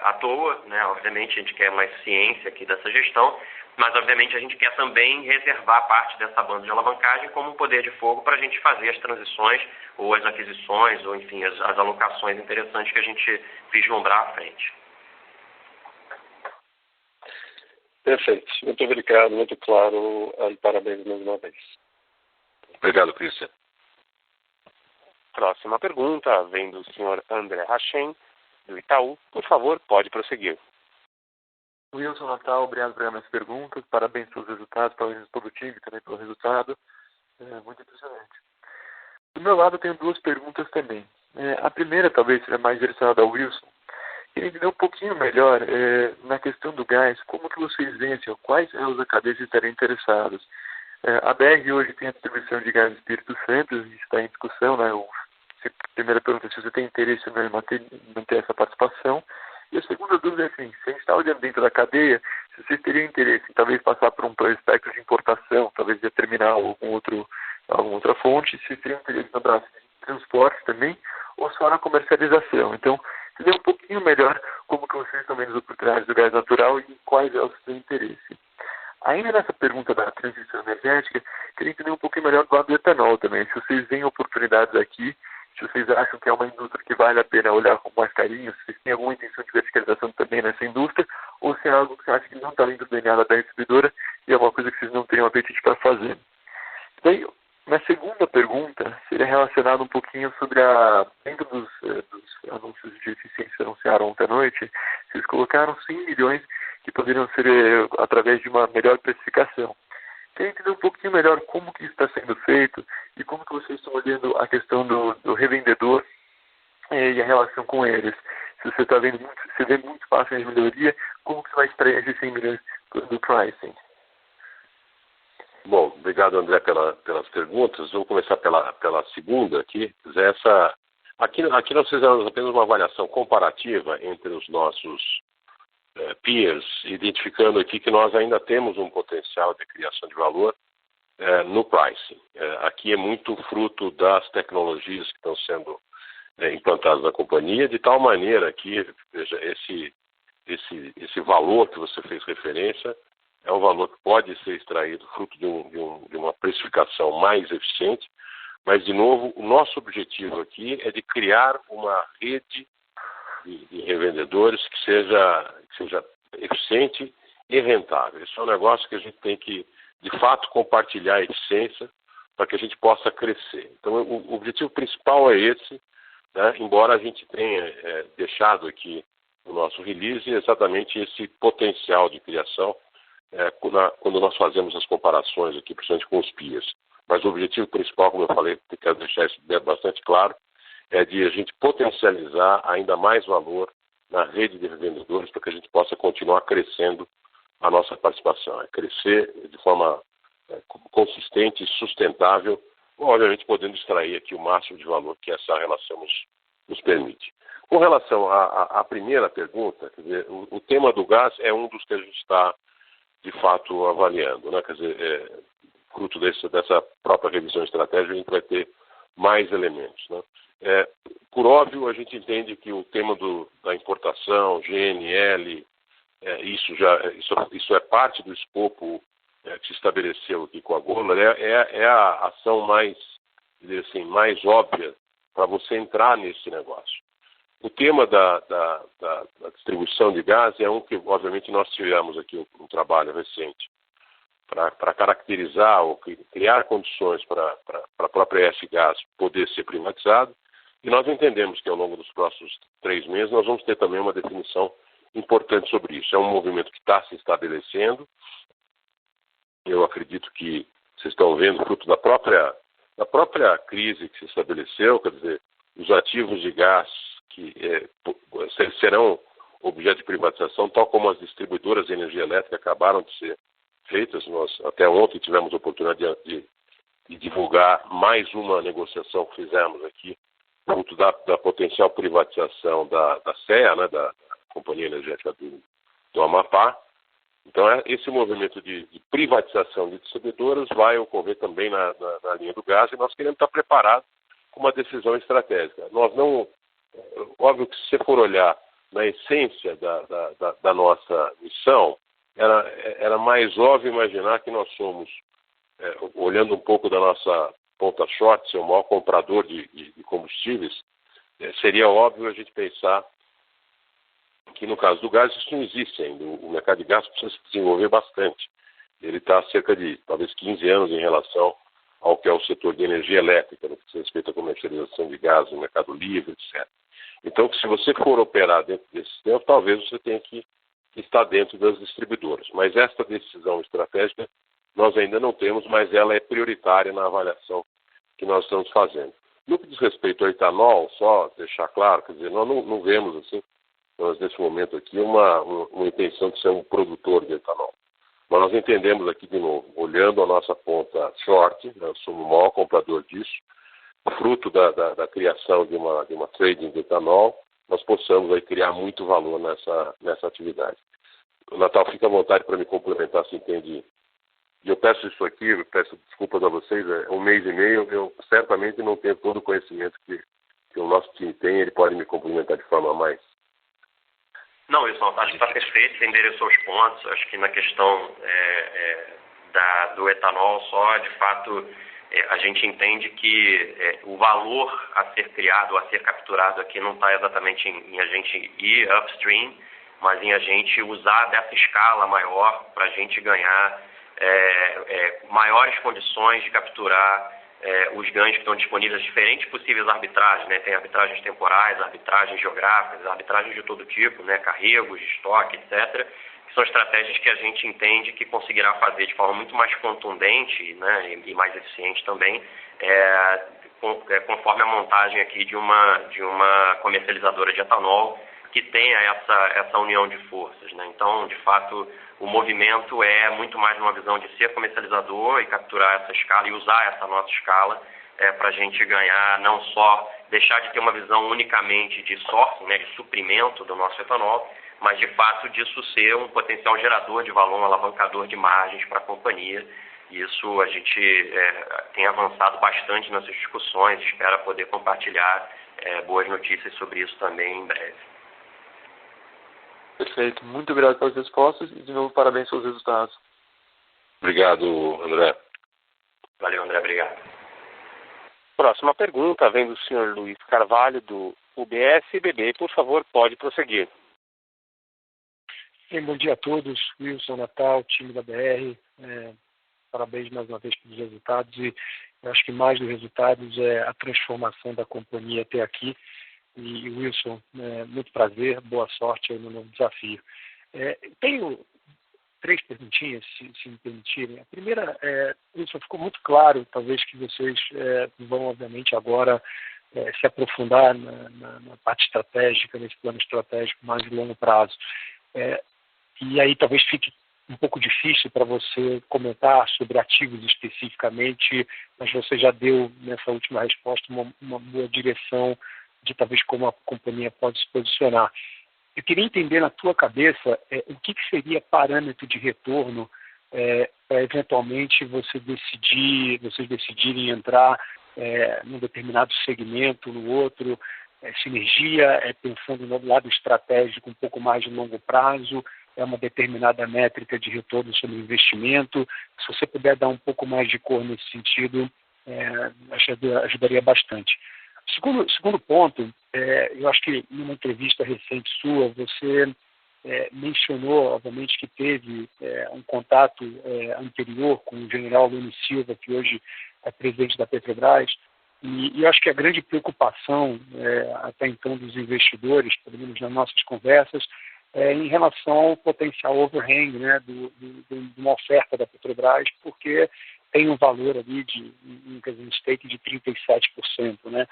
à toa, né? Obviamente a gente quer mais ciência aqui dessa gestão, mas obviamente a gente quer também reservar parte dessa banda de alavancagem como um poder de fogo para a gente fazer as transições ou as aquisições ou, enfim, as alocações interessantes que a gente vislumbrar à frente. Perfeito. Muito obrigado, muito claro, e parabéns mais uma vez. Obrigado, Christian. Próxima pergunta vem do senhor André Rachem, do Itaú. Por favor, pode prosseguir. Wilson, Natal, obrigado por minhas perguntas. Parabéns pelos resultados, parabéns todo o time também pelo resultado. Muito impressionante. Do meu lado, eu tenho duas perguntas também. A primeira, talvez, seja mais direcionada ao Wilson. Queria entender um pouquinho melhor, na questão do gás, como que vocês veem, assim, quais os AKDs estariam interessados. A BR hoje tem a distribuição de gás do Espírito Santo, a gente está em discussão, né? A primeira pergunta é se você tem interesse em manter essa participação. E a segunda dúvida é assim, se a gente está olhando dentro da cadeia, se vocês teriam interesse em talvez passar por um espectro de importação, talvez de terminal ou alguma outra fonte, se vocês teriam interesse no braço de transporte também, ou só na comercialização. Então, entender um pouquinho melhor como que vocês estão vendo as oportunidades do gás natural e quais é o seu interesse. Ainda nessa pergunta da transição energética, queria entender um pouquinho melhor do lado do etanol também. Se vocês veem oportunidades aqui, se vocês acham que é uma indústria que vale a pena olhar com mais carinho, se vocês têm alguma intenção de verticalização também nessa indústria, ou se é algo que você acha que não está dentro do DNA da distribuidora e é uma coisa que vocês não teriam apetite para fazer. Daí, minha segunda pergunta seria relacionada um pouquinho sobre dentro dos anúncios de eficiência que anunciaram ontem à noite, vocês colocaram 100 milhões que poderiam ser através de uma melhor precificação. Queria entender um pouquinho melhor como que isso está sendo feito e como que vocês estão olhando a questão do revendedor e a relação com eles. Se você está vendo você vê muito fácil de melhoria, como que você vai extrair esses 100 milhões do pricing? Bom, obrigado, André, pelas perguntas. Vou começar pela segunda aqui. Aqui nós fizemos apenas uma avaliação comparativa entre os nossos peers, identificando aqui que nós ainda temos um potencial de criação de valor no pricing. Aqui é muito fruto das tecnologias que estão sendo implantadas na companhia, de tal maneira que, veja, esse valor que você fez referência é um valor que pode ser extraído fruto de uma precificação mais eficiente, mas, de novo, o nosso objetivo aqui é de criar uma rede de revendedores que seja eficiente e rentável. Esse é um negócio que a gente tem que, de fato, compartilhar a eficiência para que a gente possa crescer. Então, o objetivo principal é esse, né? Embora a gente tenha deixado aqui no nosso release exatamente esse potencial de criação quando nós fazemos as comparações aqui, principalmente com os peers. Mas o objetivo principal, como eu falei, quero deixar isso bastante claro, é de a gente potencializar ainda mais valor na rede de revendedores para que a gente possa continuar crescendo a nossa participação. Crescer de forma consistente e sustentável, obviamente podendo extrair aqui o máximo de valor que essa relação nos permite. Com relação à primeira pergunta, quer dizer, o tema do gás é um dos que a gente está, de fato, avaliando, né? Quer dizer, fruto dessa própria revisão estratégica, a gente vai ter mais elementos, né? Por óbvio, a gente entende que o tema da importação, GNL, isso é parte do escopo que se estabeleceu aqui com a Golar, é a ação mais óbvia para você entrar nesse negócio. O tema da distribuição de gás é um que, obviamente, nós tivemos aqui um trabalho recente para caracterizar ou criar condições para a própria S-Gás poder ser privatizado. E nós entendemos que ao longo dos próximos 3 meses nós vamos ter também uma definição importante sobre isso. É um movimento que está se estabelecendo. Eu acredito que vocês estão vendo fruto da própria crise que se estabeleceu, quer dizer, os ativos de gás que serão objeto de privatização, tal como as distribuidoras de energia elétrica acabaram de ser feitas. Nós até ontem tivemos a oportunidade de divulgar mais uma negociação que fizemos aqui, fruto da potencial privatização da CEA, né, da Companhia Energética do Amapá. Então, esse movimento de privatização de distribuidoras vai ocorrer também na linha do gás, e nós queremos estar preparados com uma decisão estratégica. Nós não... Óbvio que se você for olhar na essência da nossa missão, era mais óbvio imaginar que nós somos, olhando um pouco da nossa ponta short, ser o maior comprador de combustíveis, seria óbvio a gente pensar que no caso do gás isso não existe ainda. O mercado de gás precisa se desenvolver bastante. Ele está há cerca de, talvez, 15 anos em relação ao que é o setor de energia elétrica, no que diz respeito à comercialização de gás no mercado livre, etc. Então, se você for operar dentro desse sistema, talvez você tenha que estar dentro das distribuidoras. Mas esta decisão estratégica nós ainda não temos, mas ela é prioritária na avaliação que nós estamos fazendo. No que diz respeito ao etanol, só deixar claro, quer dizer, nós não vemos, assim, nós nesse momento aqui, uma intenção de ser um produtor de etanol. Mas nós entendemos aqui, de novo, olhando a nossa ponta short, nós somos o maior comprador disso, fruto da criação de uma trading de etanol, nós possamos aí criar muito valor nessa atividade. O Natal, fica à vontade para me complementar se entende. E eu peço isso aqui, eu peço desculpas a vocês, é 1 mês e meio, eu certamente não tenho todo o conhecimento que o nosso time tem, ele pode me complementar de forma mais... Não, Wilson, acho que está perfeito, você endereçou os pontos, acho que na questão do etanol só, de fato, a gente entende que o valor a ser criado, a ser capturado aqui não está exatamente em a gente ir upstream, mas em a gente usar dessa escala maior para a gente ganhar maiores condições de capturar os ganhos que estão disponíveis, as diferentes possíveis arbitragens, né? Tem arbitragens temporais, arbitragens geográficas, arbitragens de todo tipo, né? Carregos, estoque, etc., que são estratégias que a gente entende que conseguirá fazer de forma muito mais contundente, né? E mais eficiente também, conforme a montagem aqui de uma comercializadora de etanol que tenha essa união de forças, né? Então, de fato, o movimento é muito mais uma visão de ser comercializador e capturar essa escala e usar essa nossa escala para a gente ganhar, não só deixar de ter uma visão unicamente de sourcing, né, de suprimento do nosso etanol, mas de fato disso ser um potencial gerador de valor, um alavancador de margens para a companhia. E isso a gente tem avançado bastante nessas discussões, espera poder compartilhar boas notícias sobre isso também em breve. Perfeito. Muito obrigado pelas respostas e, de novo, parabéns pelos resultados. Obrigado, André. Valeu, André. Obrigado. Próxima pergunta vem do senhor Luiz Carvalho, do UBS BB. Por favor, pode prosseguir. Bom dia a todos. Wilson, Natal, time da BR. Parabéns mais uma vez pelos resultados. E eu acho que mais dos resultados é a transformação da companhia até aqui. E Wilson, muito prazer, boa sorte aí no novo desafio. Tenho 3 perguntinhas, se me permitirem. A primeira, Wilson, ficou muito claro, talvez que vocês vão, obviamente, agora se aprofundar na parte estratégica, nesse plano estratégico mais de longo prazo. E aí talvez fique um pouco difícil para você comentar sobre ativos especificamente, mas você já deu, nessa última resposta, uma boa direção de talvez como a companhia pode se posicionar. Eu queria entender na tua cabeça o que seria parâmetro de retorno para eventualmente vocês decidirem entrar num determinado segmento, no outro, sinergia, pensando no lado estratégico um pouco mais de longo prazo, uma determinada métrica de retorno sobre o investimento. Se você puder dar um pouco mais de cor nesse sentido, ajudaria bastante. Segundo ponto, eu acho que numa entrevista recente sua, você mencionou, obviamente, que teve um contato anterior com o general Lune Silva, que hoje é presidente da Petrobras, e eu acho que a grande preocupação até então dos investidores, pelo menos nas nossas conversas, em relação ao potencial overhang, né, de uma oferta da Petrobras, porque tem um valor ali de um stake de 37%. Né?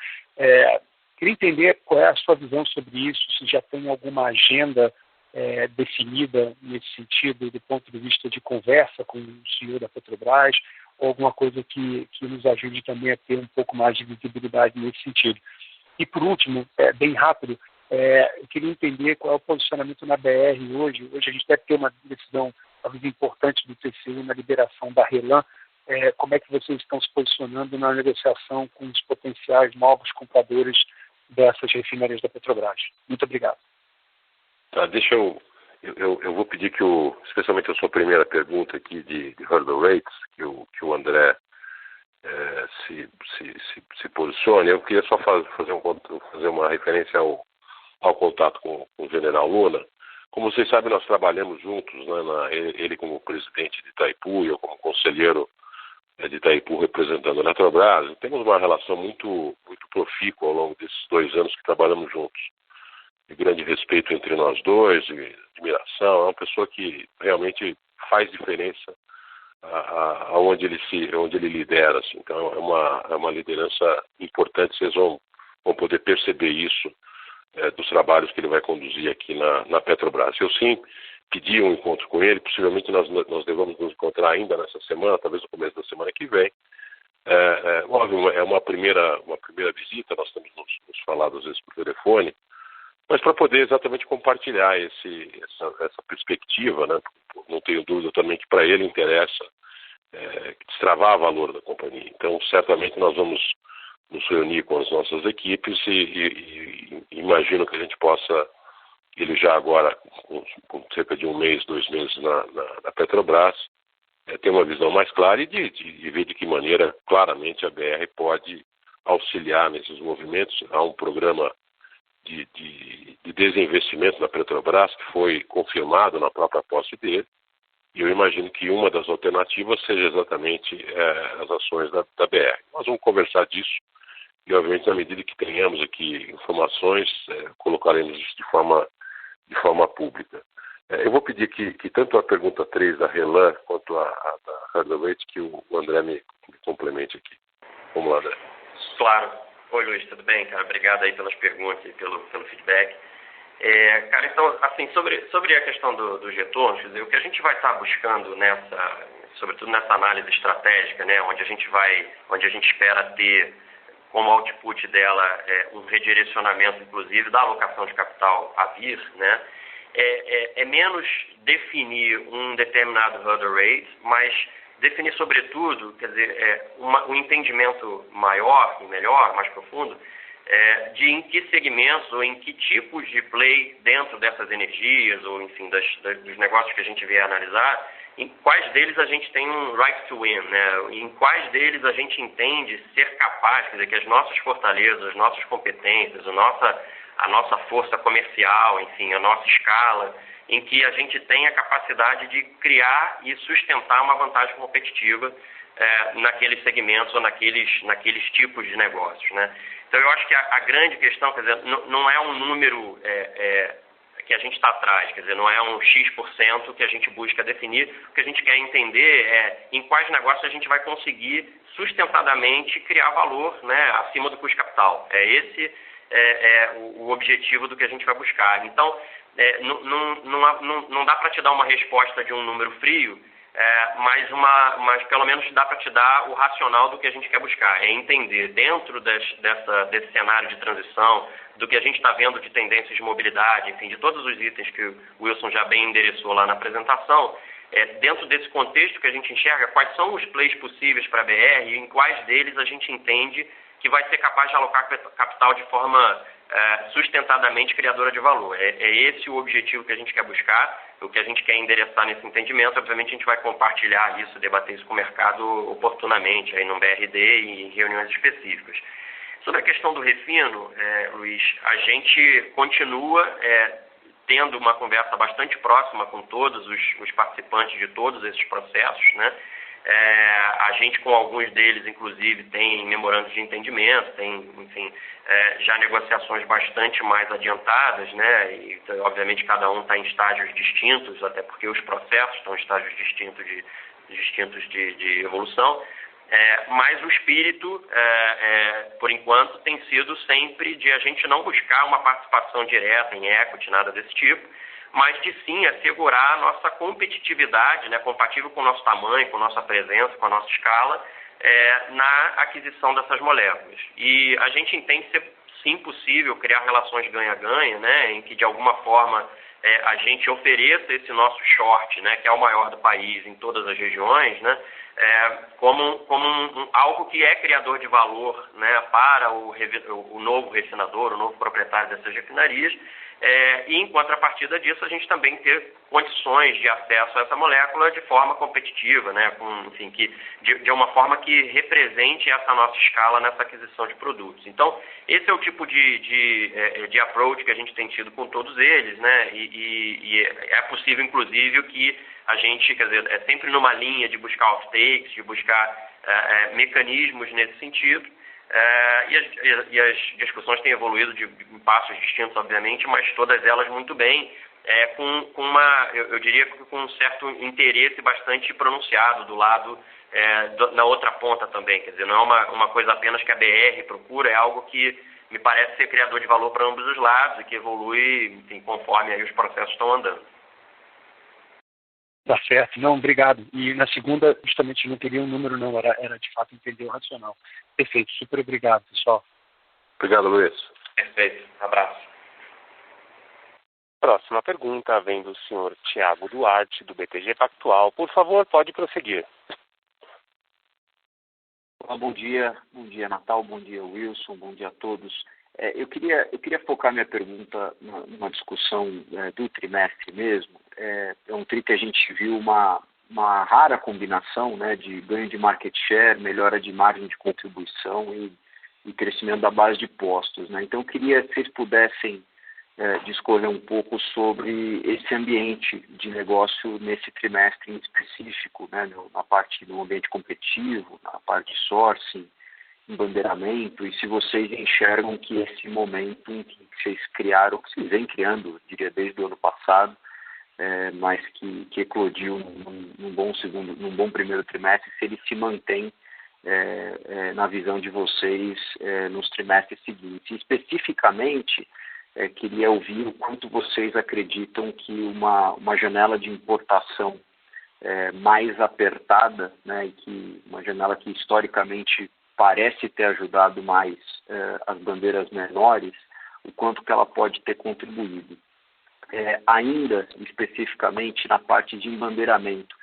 Queria entender qual é a sua visão sobre isso, se já tem alguma agenda definida nesse sentido, do ponto de vista de conversa com o CEO da Petrobras, ou alguma coisa que nos ajude também a ter um pouco mais de visibilidade nesse sentido. E, por último, bem rápido, eu queria entender qual é o posicionamento na BR hoje. Hoje a gente deve ter uma decisão talvez importante do TCU na liberação da RLAM. Como é que vocês estão se posicionando na negociação com os potenciais novos compradores dessas refinarias da Petrobras? Muito obrigado. Tá, deixa eu vou pedir que especialmente a sua primeira pergunta aqui de hurdle rates, que o André se posicione. Eu queria só fazer uma referência ao contato com o general Luna. Como vocês sabem, nós trabalhamos juntos, né, ele como presidente de Itaipu e eu como conselheiro de Itaipu representando a Eletrobras. Temos uma relação muito, muito profícua ao longo desses 2 anos que trabalhamos juntos. De grande respeito entre nós dois, de admiração. É uma pessoa que realmente faz diferença onde ele lidera. Assim. Então é uma liderança importante, vocês vão poder perceber isso dos trabalhos que ele vai conduzir aqui na Petrobras. Eu sim pedi um encontro com ele, possivelmente nós devamos nos encontrar ainda nessa semana, talvez no começo da semana que vem. Óbvio, é uma primeira visita, nós temos nos falado às vezes por telefone, mas para poder exatamente compartilhar essa perspectiva, né? Não tenho dúvida também que para ele interessa destravar o valor da companhia. Então, certamente nós vamos nos reunir com as nossas equipes e imagino que a gente possa, ele já agora, com cerca de 1 mês, 2 meses na Petrobras, ter uma visão mais clara e de ver de que maneira, claramente, a BR pode auxiliar nesses movimentos. Há um programa de desinvestimento da Petrobras que foi confirmado na própria posse dele, e eu imagino que uma das alternativas seja exatamente as ações da BR. Nós vamos conversar disso e, obviamente, na medida que tenhamos aqui informações, colocaremos isso de forma pública. Eu vou pedir que tanto a pergunta 3 da Relan quanto a da Hardaway, que o André me complemente aqui. Vamos lá, André. Claro. Oi, Luiz, tudo bem, cara? Obrigado aí pelas perguntas e pelo feedback. Cara, então, assim, sobre a questão dos retornos, quer dizer, o que a gente vai estar buscando sobretudo nessa análise estratégica, né, onde a gente espera ter como output dela um redirecionamento, inclusive, da alocação de capital a vir, né, é menos definir um determinado hurdle rate, mas definir, sobretudo, quer dizer, um entendimento maior e melhor, mais profundo, de em que segmentos ou em que tipos de play dentro dessas energias, ou enfim, dos negócios que a gente vier analisar, em quais deles a gente tem um right to win, né? Em quais deles a gente entende ser capaz, quer dizer, que as nossas fortalezas, as nossas competências, a nossa força comercial, enfim, a nossa escala, em que a gente tem a capacidade de criar e sustentar uma vantagem competitiva naqueles segmentos ou naqueles tipos de negócios, né? Então, eu acho que a grande questão, quer dizer, não é um número que a gente está atrás, quer dizer, não é um X% que a gente busca definir. O que a gente quer entender é em quais negócios a gente vai conseguir sustentadamente criar valor, né, acima do custo capital. Esse o objetivo do que a gente vai buscar. Então, não dá para te dar uma resposta de um número frio, mas pelo menos dá para te dar o racional do que a gente quer buscar. É entender dentro desse cenário de transição, do que a gente está vendo de tendências de mobilidade, enfim, de todos os itens que o Wilson já bem endereçou lá na apresentação, dentro desse contexto que a gente enxerga, quais são os plays possíveis para a BR e em quais deles a gente entende que vai ser capaz de alocar capital de forma sustentadamente criadora de valor. É esse o objetivo que a gente quer buscar, o que a gente quer endereçar nesse entendimento. Obviamente a gente vai compartilhar isso, debater isso com o mercado oportunamente, aí no BRD e em reuniões específicas. Sobre a questão do refino, Luiz, a gente continua tendo uma conversa bastante próxima com todos os participantes de todos esses processos, né? A gente, com alguns deles, inclusive, tem memorandos de entendimento, tem, enfim, já negociações bastante mais adiantadas, né? E, obviamente, cada um está em estágios distintos, até porque os processos estão em estágios distintos de evolução. Mas o espírito, por enquanto, tem sido sempre de a gente não buscar uma participação direta em equity, nada desse tipo, mas de sim assegurar a nossa competitividade, né, compatível com o nosso tamanho, com a nossa presença, com a nossa escala, na aquisição dessas moléculas. E a gente entende ser sim possível criar relações ganha-ganha, né, em que de alguma forma a gente ofereça esse nosso short, né, que é o maior do país em todas as regiões, né, como algo que é criador de valor, né, para o novo refinador, o novo proprietário dessas refinarias, e em contrapartida disso a gente também ter condições de acesso a essa molécula de forma competitiva, né, enfim, de uma forma que represente essa nossa escala nessa aquisição de produtos. Então, esse é o tipo de approach que a gente tem tido com todos eles, né, e é possível, inclusive, que a gente, quer dizer, é sempre numa linha de buscar off-takes, de buscar mecanismos nesse sentido. E as discussões têm evoluído em passos distintos, obviamente, mas todas elas muito bem, eu diria com um certo interesse bastante pronunciado do lado na outra ponta também. Quer dizer, não é uma coisa apenas que a BR procura, é algo que me parece ser criador de valor para ambos os lados e que evolui, enfim, conforme aí os processos estão andando. Tá certo. Não, obrigado. E na segunda, justamente, não queria um número, não. Era de fato entender o racional. Perfeito. Super obrigado, pessoal. Obrigado, Luiz. Perfeito. Abraço. Próxima pergunta vem do senhor Tiago Duarte, do BTG Pactual. Por favor, pode prosseguir. Olá, bom dia Natal, bom dia Wilson, bom dia a todos. Eu queria focar minha pergunta numa discussão do trimestre mesmo. É um tri que a gente viu uma rara combinação, né, de ganho de market share, melhora de margem de contribuição e crescimento da base de postos, né? Então eu queria que vocês pudessem discorrer um pouco sobre esse ambiente de negócio nesse trimestre em específico, né, na parte do ambiente competitivo, na parte de sourcing, embandeiramento, e se vocês enxergam que esse momento em que vocês criaram, que vocês vêm criando, diria desde o ano passado, mas que eclodiu num bom primeiro trimestre, se ele se mantém na visão de vocês nos trimestres seguintes. E, especificamente, queria ouvir o quanto vocês acreditam que uma janela de importação mais apertada, né, e que uma janela que historicamente parece ter ajudado mais as bandeiras menores, o quanto que ela pode ter contribuído. Ainda, especificamente, na parte de embandeiramento,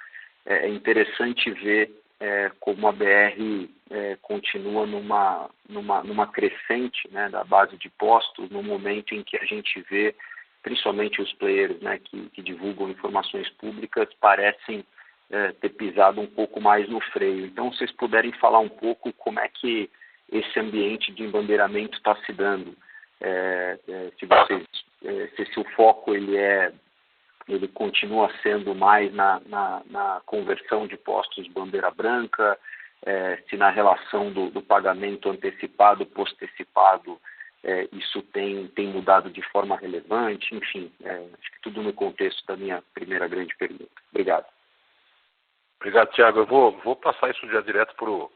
é interessante ver como a BR continua numa crescente, né, da base de postos, no momento em que a gente vê, principalmente os players, né, que divulgam informações públicas, parecem ter pisado um pouco mais no freio. Então, se vocês puderem falar um pouco como é que esse ambiente de embandeiramento está se dando, se o foco ele continua sendo mais na conversão de postos bandeira branca, se na relação do pagamento antecipado, postecipado, isso tem mudado de forma relevante, enfim, acho que tudo no contexto da minha primeira grande pergunta. Obrigado. Obrigado, Thiago. Eu vou passar isso já direto pro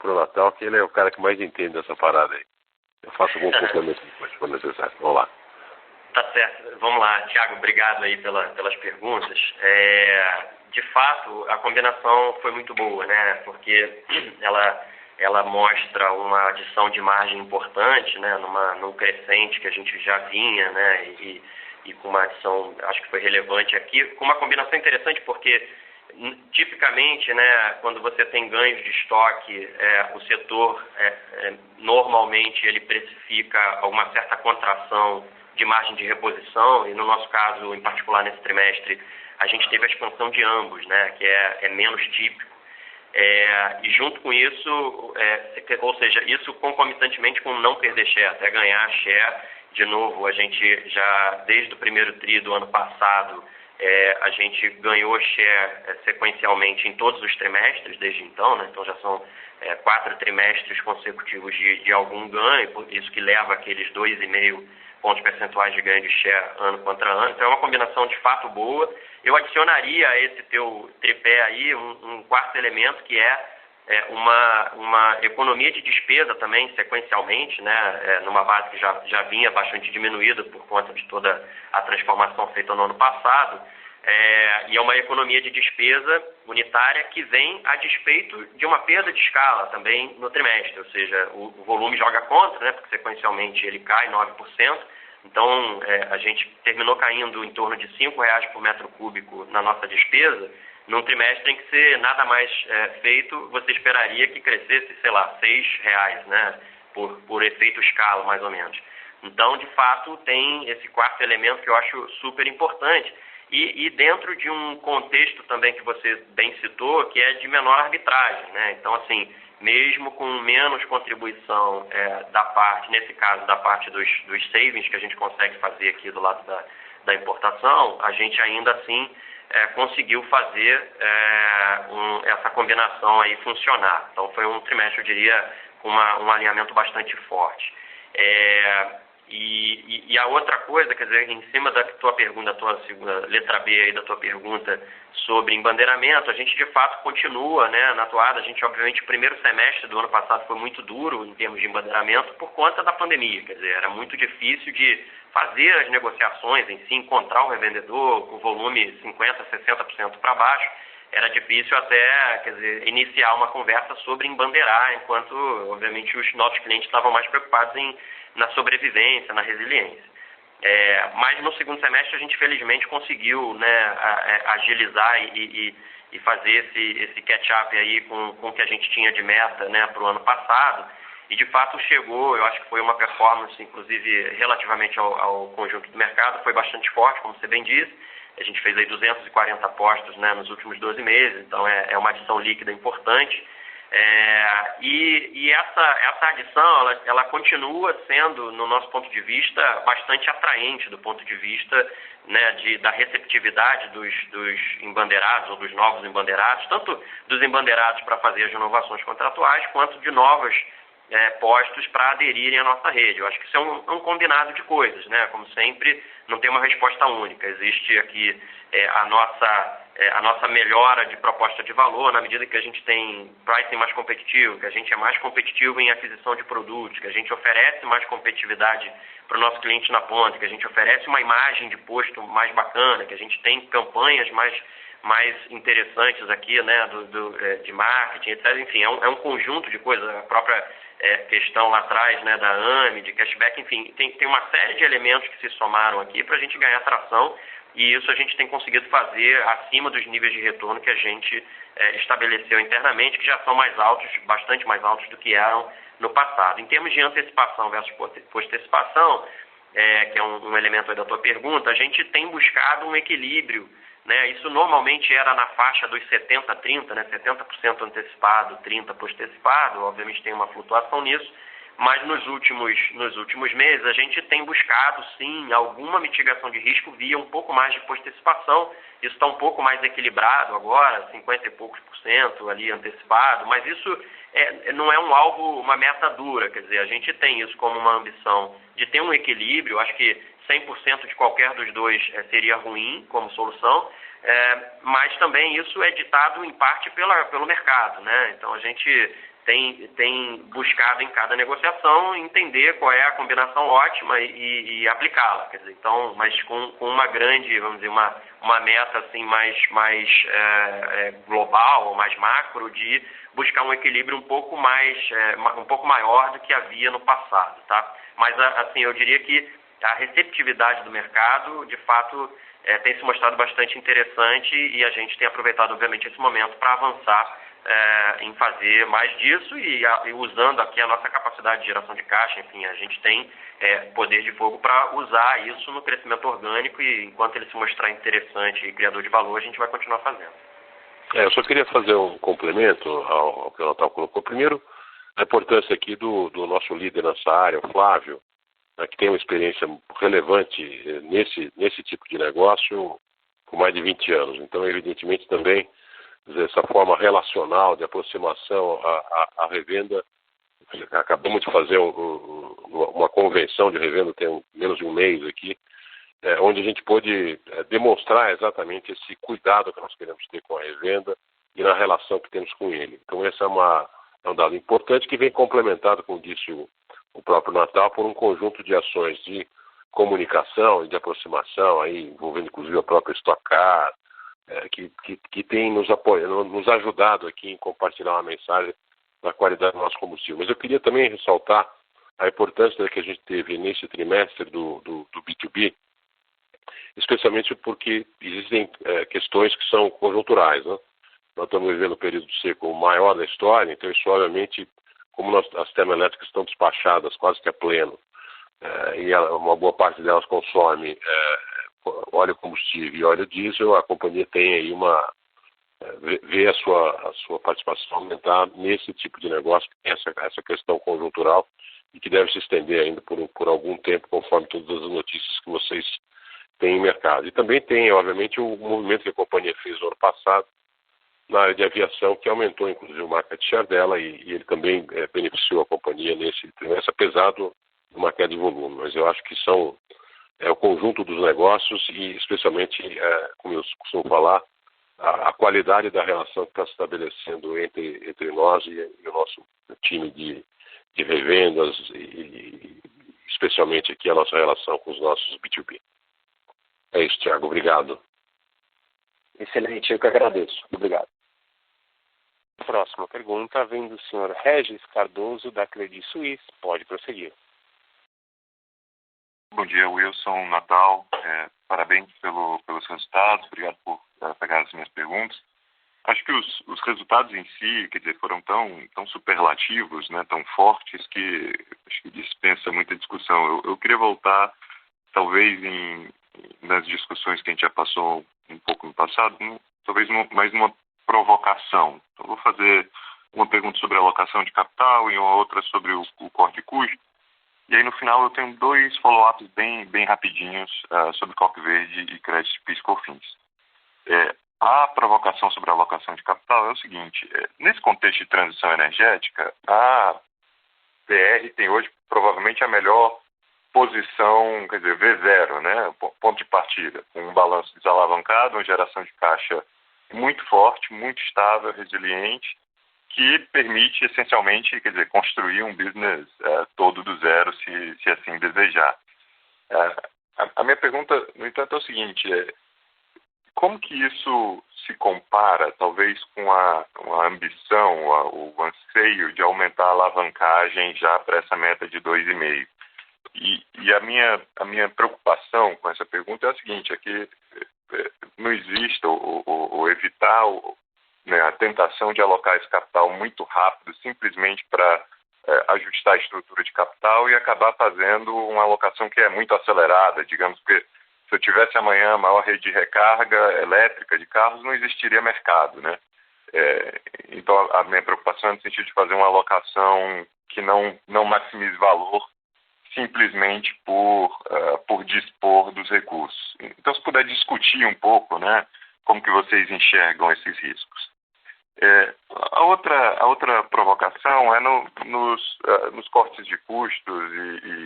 Natal, que ele é o cara que mais entende dessa parada aí. Eu faço algum complemento depois, se for necessário. Vamos lá. Tá certo. Vamos lá, Thiago, obrigado aí pelas perguntas. De fato, a combinação foi muito boa, né? Porque ela mostra uma adição de margem importante, né? Num crescente que a gente já vinha, né? E com uma adição, acho que foi relevante aqui, com uma combinação interessante, porque tipicamente, né, quando você tem ganhos de estoque, o setor normalmente ele precifica uma certa contração de margem de reposição, e no nosso caso, em particular nesse trimestre, a gente teve a expansão de ambos, né, que é menos típico. E junto com isso, ou seja, isso concomitantemente com não perder share, até ganhar share. De novo, a gente já, desde o primeiro tri do ano passado, a gente ganhou share sequencialmente em todos os trimestres desde então, né? Então já são 4 trimestres consecutivos de algum ganho, por isso que leva aqueles 2,5 pontos percentuais de ganho de share ano contra ano. Então é uma combinação de fato boa. Eu adicionaria a esse teu tripé aí um quarto elemento, que uma economia de despesa também, sequencialmente, né, numa base que já vinha bastante diminuída por conta de toda a transformação feita no ano passado, e é uma economia de despesa unitária que vem a despeito de uma perda de escala também no trimestre, ou seja, o volume joga contra, né, porque sequencialmente ele cai 9%, então a gente terminou caindo em torno de R$5 por metro cúbico na nossa despesa, num trimestre em que, se nada mais feito, você esperaria que crescesse, sei lá, R$6, né, por efeito escala, mais ou menos. Então, de fato, tem esse quarto elemento que eu acho super importante. E dentro de um contexto também que você bem citou, que é de menor arbitragem, né? Então, assim, mesmo com menos contribuição da parte, nesse caso, da parte dos savings que a gente consegue fazer aqui do lado da importação, a gente ainda assim conseguiu fazer essa combinação aí funcionar. Então foi um trimestre, eu diria, com um alinhamento bastante forte. E a outra coisa, quer dizer, em cima da tua pergunta, da tua segunda letra B aí da tua pergunta sobre embandeiramento, a gente de fato continua, né, na toada. A gente, obviamente, o primeiro semestre do ano passado foi muito duro em termos de embandeiramento por conta da pandemia, quer dizer, era muito difícil de fazer as negociações em si, encontrar o revendedor com volume 50%, 60% para baixo. Era difícil até, quer dizer, iniciar uma conversa sobre embandeirar, enquanto, obviamente, os nossos clientes estavam mais preocupados na sobrevivência, na resiliência. Mas no segundo semestre a gente felizmente conseguiu, né, agilizar e fazer esse catch-up aí com o que a gente tinha de meta, né, para o ano passado. E de fato chegou, eu acho que foi uma performance, inclusive relativamente ao conjunto do mercado, foi bastante forte, como você bem disse. A gente fez aí 240 postos, né, nos últimos 12 meses, então é uma adição líquida importante. E essa adição, ela continua sendo, no nosso ponto de vista, bastante atraente do ponto de vista, né, da receptividade dos embandeirados ou dos novos embandeirados, tanto dos embandeirados para fazer as renovações contratuais, quanto de novos postos para aderirem à nossa rede. Eu acho que isso é um combinado de coisas, né? Como sempre, não tem uma resposta única. Existe aqui a nossa melhora de proposta de valor, na medida que a gente tem pricing mais competitivo, que a gente é mais competitivo em aquisição de produtos, que a gente oferece mais competitividade para o nosso cliente na ponta, que a gente oferece uma imagem de posto mais bacana, que a gente tem campanhas mais interessantes aqui, né, de marketing, etc. Enfim, é um conjunto de coisas. A própria questão lá atrás, né, da AME, de cashback, enfim, tem uma série de elementos que se somaram aqui para a gente ganhar tração, e isso a gente tem conseguido fazer acima dos níveis de retorno que a gente estabeleceu internamente, que já são mais altos, bastante mais altos do que eram no passado. Em termos de antecipação versus post-antecipação, que é um elemento aí da tua pergunta, a gente tem buscado um equilíbrio, né? Isso normalmente era na faixa dos 70-30, né? 70% antecipado, 30% post-antecipado, obviamente tem uma flutuação nisso, mas nos últimos meses a gente tem buscado, sim, alguma mitigação de risco via um pouco mais de post-antecipação. Isso está um pouco mais equilibrado agora, 50 e poucos % ali antecipado, mas isso não é um alvo, uma meta dura, quer dizer, a gente tem isso como uma ambição de ter um equilíbrio. Acho que 100% de qualquer dos dois seria ruim como solução, mas também isso é ditado em parte pelo mercado, né? Então a gente tem buscado em cada negociação entender qual é a combinação ótima e aplicá-la, quer dizer, então, mas com uma grande, vamos dizer, uma meta assim mais global ou mais macro, de buscar um equilíbrio um pouco maior do que havia no passado, tá? Mas assim, eu diria que a receptividade do mercado, de fato, tem se mostrado bastante interessante, e a gente tem aproveitado, obviamente, esse momento para avançar em fazer mais disso e usando aqui a nossa capacidade de geração de caixa. Enfim, a gente tem poder de fogo para usar isso no crescimento orgânico, e enquanto ele se mostrar interessante e criador de valor, a gente vai continuar fazendo. Eu só queria fazer um complemento ao que o Natal colocou. Primeiro, a importância aqui do nosso líder nessa área, o Flávio, que tem uma experiência relevante nesse tipo de negócio por mais de 20 anos. Então, evidentemente, também essa forma relacional de aproximação à revenda. Acabamos de fazer uma convenção de revenda, tem menos de um mês aqui, onde a gente pôde demonstrar exatamente esse cuidado que nós queremos ter com a revenda e na relação que temos com ele. Então, esse é um dado importante que vem complementado, como disse o próprio Natal, por um conjunto de ações de comunicação e de aproximação, aí, envolvendo inclusive a própria Stock Car, que tem nos ajudado aqui em compartilhar uma mensagem da qualidade do nosso combustível. Mas eu queria também ressaltar a importância que a gente teve nesse trimestre do B2B, especialmente porque existem questões que são conjunturais, né? Nós estamos vivendo um período seco maior da história, então isso, obviamente, como as termoelétricas estão despachadas quase que a pleno, e uma boa parte delas consome óleo combustível e óleo diesel, a companhia tem aí vê a sua participação aumentar nesse tipo de negócio, que tem essa questão conjuntural e que deve se estender ainda por algum tempo, conforme todas as notícias que vocês têm em mercado. E também tem, obviamente, o movimento que a companhia fez no ano passado na área de aviação, que aumentou, inclusive, o market share dela, e ele também beneficiou a companhia nesse trimestre, apesar uma queda de volume, mas eu acho que é o conjunto dos negócios e especialmente, como eu costumo falar, a qualidade da relação que está se estabelecendo entre nós e o nosso time de revendas e especialmente aqui a nossa relação com os nossos B2B. É isso, Thiago. Obrigado. Excelente, eu que agradeço. Obrigado. Próxima pergunta vem do senhor Regis Cardoso, da Credit Suisse. Pode prosseguir. Bom dia, Wilson, Natal. Parabéns pelos resultados. Obrigado por pegar as minhas perguntas. Acho que os resultados em si, quer dizer, foram tão superlativos, né, tão fortes, que acho que dispensa muita discussão. Eu queria voltar, talvez, nas discussões que a gente já passou um pouco no passado, talvez mais numa provocação. Então, vou fazer uma pergunta sobre a alocação de capital e uma outra sobre o corte de custo. E aí, no final, eu tenho 2 follow-ups bem rapidinhos sobre COP Verde e crédito de PIS/COFINS. A provocação sobre a alocação de capital é o seguinte: nesse contexto de transição energética, a BR tem hoje provavelmente a melhor posição, quer dizer, V0, né, ponto de partida, com um balanço desalavancado, uma geração de caixa muito forte, muito estável, resiliente, que permite essencialmente, quer dizer, construir um business todo do zero, se assim desejar. A minha pergunta, no entanto, é o seguinte: como que isso se compara, talvez, com a ambição, o anseio de aumentar a alavancagem já para essa meta de 2,5? E a minha preocupação com essa pergunta é a seguinte: é que não exista ou evitar a tentação de alocar esse capital muito rápido, simplesmente para ajustar a estrutura de capital e acabar fazendo uma alocação que é muito acelerada. Digamos que se eu tivesse amanhã a maior rede de recarga elétrica de carros, não existiria mercado, né? Então a minha preocupação é no sentido de fazer uma alocação que não maximize valor simplesmente por dispor dos recursos. Então, se puder discutir um pouco, né, como que vocês enxergam esses riscos. A outra provocação é nos cortes de custos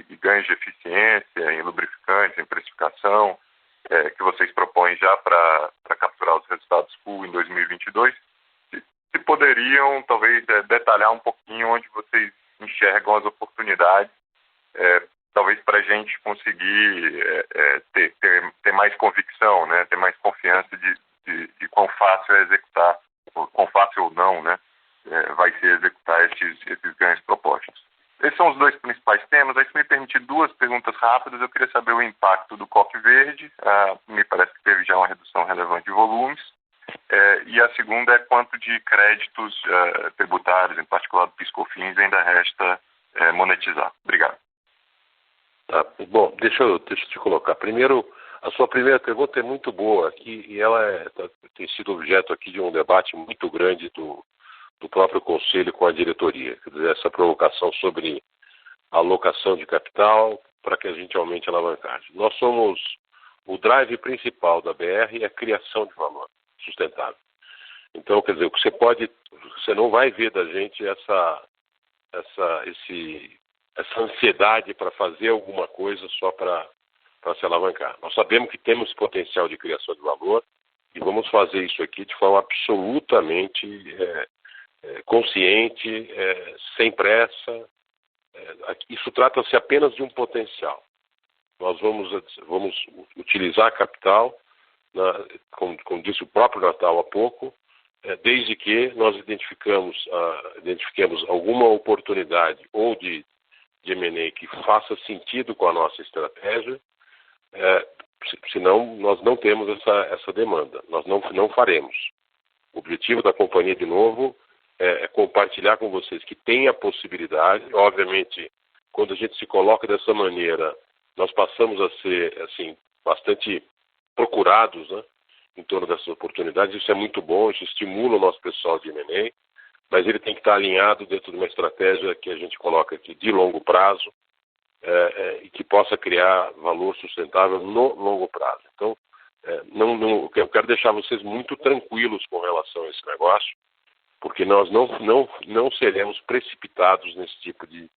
e ganhos de eficiência em lubrificantes, em precificação, que vocês propõem já para capturar os resultados full em 2022. Se poderiam, talvez, detalhar um pouquinho onde vocês enxergam as oportunidades, talvez para a gente conseguir ter mais convicção, né, ter mais confiança de quão fácil é executar, quão fácil ou não, né, vai ser executar esses ganhos propostos. Esses são os 2 principais temas. Aí, se me permitir 2 perguntas rápidas, eu queria saber o impacto do COP Verde. Me parece que teve já uma redução relevante de volumes. E a segunda é quanto de créditos tributários, em particular do PIS/COFINS, ainda resta monetizar. Obrigado. Tá, bom, deixa eu te colocar. Primeiro, a sua primeira pergunta é muito boa e ela tem sido objeto aqui de um debate muito grande do próprio Conselho com a diretoria. Quer dizer, essa provocação sobre a alocação de capital para que a gente aumente a alavancagem. Nós somos o drive principal da BR é a criação de valor sustentável. Então, quer dizer, o que você não vai ver da gente essa ansiedade para fazer alguma coisa só para se alavancar. Nós sabemos que temos potencial de criação de valor e vamos fazer isso aqui de forma absolutamente consciente, sem pressa. Isso trata-se apenas de um potencial. Nós vamos utilizar capital, como disse o próprio Natal há pouco, desde que nós identifiquemos alguma oportunidade ou de M&A que faça sentido com a nossa estratégia, senão nós não temos essa demanda, nós não faremos. O objetivo da companhia, de novo, é compartilhar com vocês que tem a possibilidade. Obviamente, quando a gente se coloca dessa maneira, nós passamos a ser assim, bastante procurados, né, em torno dessas oportunidades. Isso é muito bom, isso estimula o nosso pessoal de M&A, mas ele tem que estar alinhado dentro de uma estratégia que a gente coloca aqui de longo prazo e que possa criar valor sustentável no longo prazo. Então, eu quero deixar vocês muito tranquilos com relação a esse negócio, porque nós não seremos precipitados nesse tipo de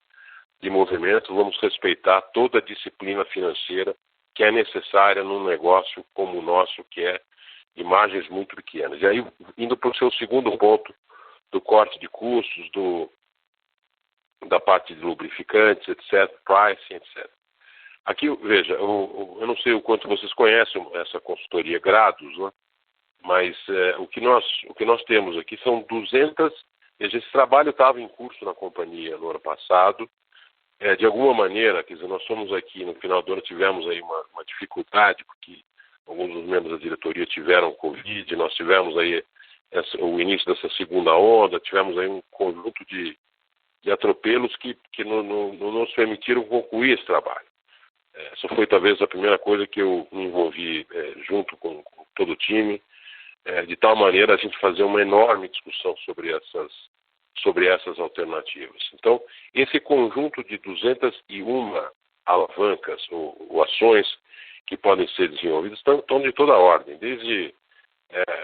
de movimento, vamos respeitar toda a disciplina financeira que é necessária num negócio como o nosso, que é de margens muito pequenas. E aí, indo para o seu segundo ponto, do corte de custos, da parte de lubrificantes, etc., pricing, etc. Aqui, veja, eu não sei o quanto vocês conhecem essa consultoria Grados, né? Mas o que nós temos aqui são 200, esse trabalho estava em curso na companhia no ano passado. De alguma maneira, quer dizer, nós somos aqui, no final do ano tivemos aí uma dificuldade, porque alguns dos membros da diretoria tiveram Covid, nós tivemos aí o início dessa segunda onda, tivemos aí um conjunto de atropelos que não nos permitiram concluir esse trabalho. Essa foi talvez a primeira coisa que eu me envolvi junto com todo o time, de tal maneira a gente fazer uma enorme discussão sobre essas alternativas. Então, esse conjunto de 201 alavancas ou ações que podem ser desenvolvidas estão de toda a ordem, desde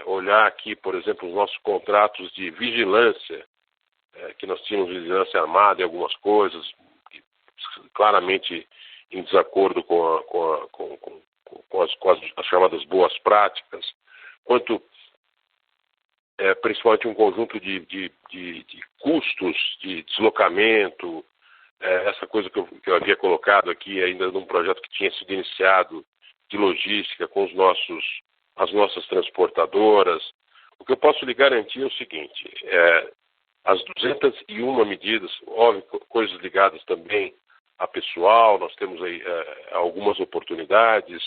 olhar aqui, por exemplo, os nossos contratos de vigilância, que nós tínhamos vigilância armada em algumas coisas, claramente em desacordo com as chamadas boas práticas, quanto principalmente um conjunto de custos de deslocamento, essa coisa que eu havia colocado aqui ainda num projeto que tinha sido iniciado de logística com as nossas transportadoras. O que eu posso lhe garantir é o seguinte, as 201 medidas, óbvio, coisas ligadas também a pessoal, nós temos aí algumas oportunidades.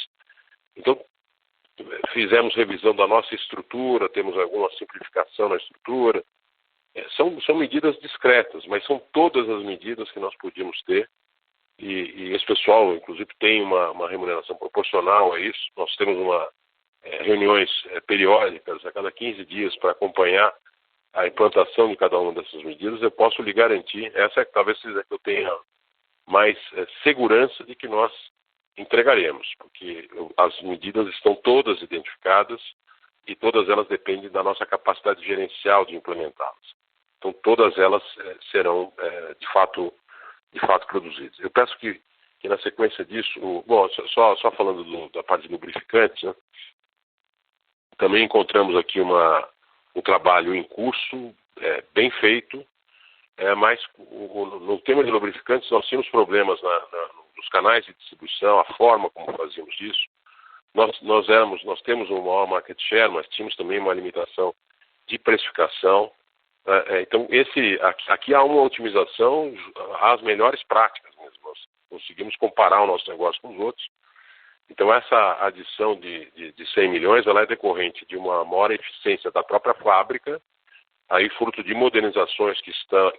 Então, fizemos revisão da nossa estrutura, temos alguma simplificação na estrutura. São medidas discretas, mas são todas as medidas que nós podíamos ter. E esse pessoal, inclusive, tem uma remuneração proporcional a isso. Nós temos reuniões periódicas a cada 15 dias para acompanhar a implantação de cada uma dessas medidas. Eu posso lhe garantir, essa talvez seja que eu tenha mais segurança de que nós entregaremos, porque as medidas estão todas identificadas e todas elas dependem da nossa capacidade gerencial de implementá-las. Então, todas elas serão, de fato produzidas. Eu peço que na sequência disso, só falando da parte de lubrificantes, né, também encontramos aqui um trabalho em curso, bem feito, mas no tema de lubrificantes nós tínhamos problemas nos canais de distribuição, a forma como fazíamos isso. Nós temos um maior market share, mas tínhamos também uma limitação de precificação. Então, aqui há uma otimização às melhores práticas mesmo. Nós conseguimos comparar o nosso negócio com os outros. Então, essa adição de 100 milhões ela é decorrente de uma maior eficiência da própria fábrica, aí fruto de modernizações que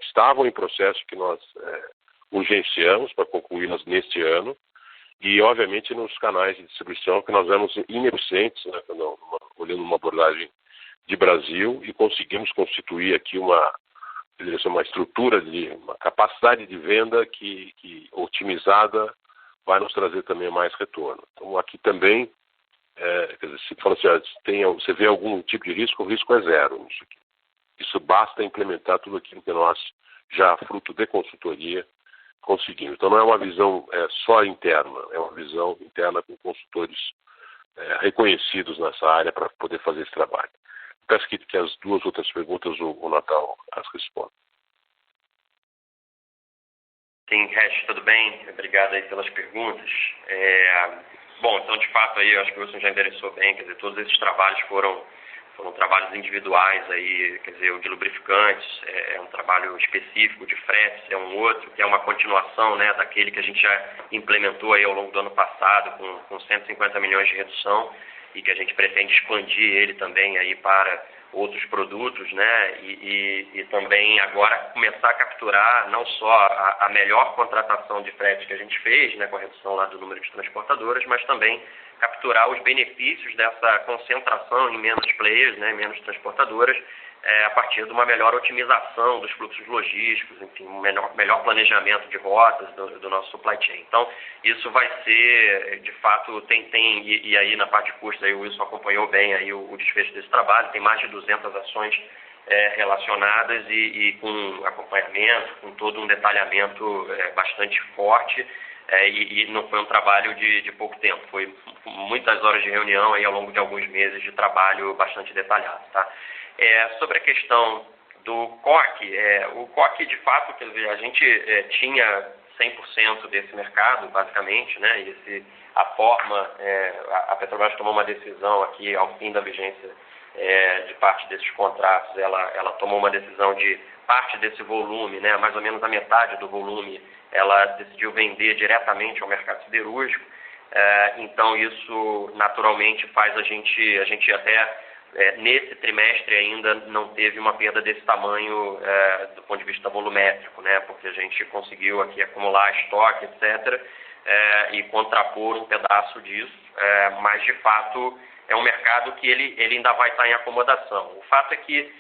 estavam em processo, que nós urgenciamos para concluí-las neste ano, e, obviamente, nos canais de distribuição que nós éramos ineficientes, né, olhando uma abordagem de Brasil, e conseguimos constituir aqui uma estrutura, uma capacidade de venda que otimizada vai nos trazer também mais retorno. Então, aqui também, quer dizer, se fala assim, você vê algum tipo de risco, o risco é zero nisso aqui. Isso basta implementar tudo aquilo que nós, já fruto de consultoria, conseguimos. Então, não é uma visão só interna, é uma visão interna com consultores reconhecidos nessa área para poder fazer esse trabalho. Peço que as duas outras perguntas o Natal as responda. Sim, Hash, tudo bem? Obrigado aí pelas perguntas. Bom, então, de fato, aí, eu acho que o Wilson já endereçou bem, quer dizer, todos esses trabalhos foram trabalhos individuais aí, quer dizer, o de lubrificantes é um trabalho específico, de fretes é um outro, que é uma continuação, né, daquele que a gente já implementou aí ao longo do ano passado com 150 milhões de redução e que a gente pretende expandir ele também aí para outros produtos, né, e também agora começar a capturar não só a melhor contratação de frete que a gente fez, né, com a redução lá do número de transportadoras, mas também capturar os benefícios dessa concentração em menos players, né, menos transportadoras, a partir de uma melhor otimização dos fluxos logísticos, enfim, um melhor planejamento de rotas do nosso supply chain. Então, isso vai ser, de fato, e aí na parte de custos, aí o Wilson acompanhou bem aí o desfecho desse trabalho, tem mais de 200 ações relacionadas e com acompanhamento, com todo um detalhamento bastante forte, e não foi um trabalho de pouco tempo, foi muitas horas de reunião aí ao longo de alguns meses de trabalho bastante detalhado. Tá? Sobre a questão do COC, o COC de fato, quer dizer, a gente tinha 100% desse mercado, basicamente, né? E a forma, a Petrobras tomou uma decisão aqui ao fim da vigência de parte desses contratos, ela tomou uma decisão de parte desse volume, né? Mais ou menos a metade do volume, ela decidiu vender diretamente ao mercado siderúrgico. Então isso naturalmente faz a gente até nesse trimestre ainda não teve uma perda desse tamanho do ponto de vista volumétrico, né? Porque a gente conseguiu aqui acumular estoque, etc., e contrapor um pedaço disso, mas de fato é um mercado que ele ainda vai estar em acomodação. O fato é que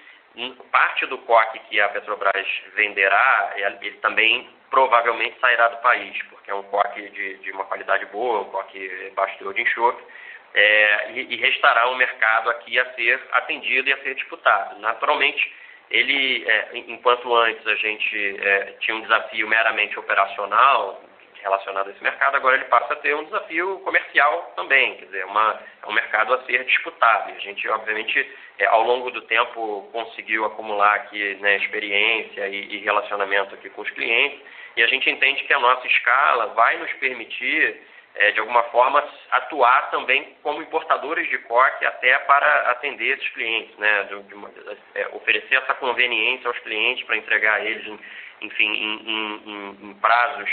parte do COC que a Petrobras venderá, ele também provavelmente sairá do país, porque é um COC de uma qualidade boa, um COC baixo teor de enxofre, e restará um mercado aqui a ser atendido e a ser disputado. Naturalmente, ele, enquanto antes a gente tinha um desafio meramente operacional relacionado a esse mercado, agora ele passa a ter um desafio comercial também, quer dizer, é um mercado a ser disputado. E a gente, obviamente, ao longo do tempo conseguiu acumular aqui, né, experiência e relacionamento aqui com os clientes, e a gente entende que a nossa escala vai nos permitir, de alguma forma, atuar também como importadores de COC até para atender esses clientes, né, oferecer essa conveniência aos clientes para entregar a eles, enfim, em prazos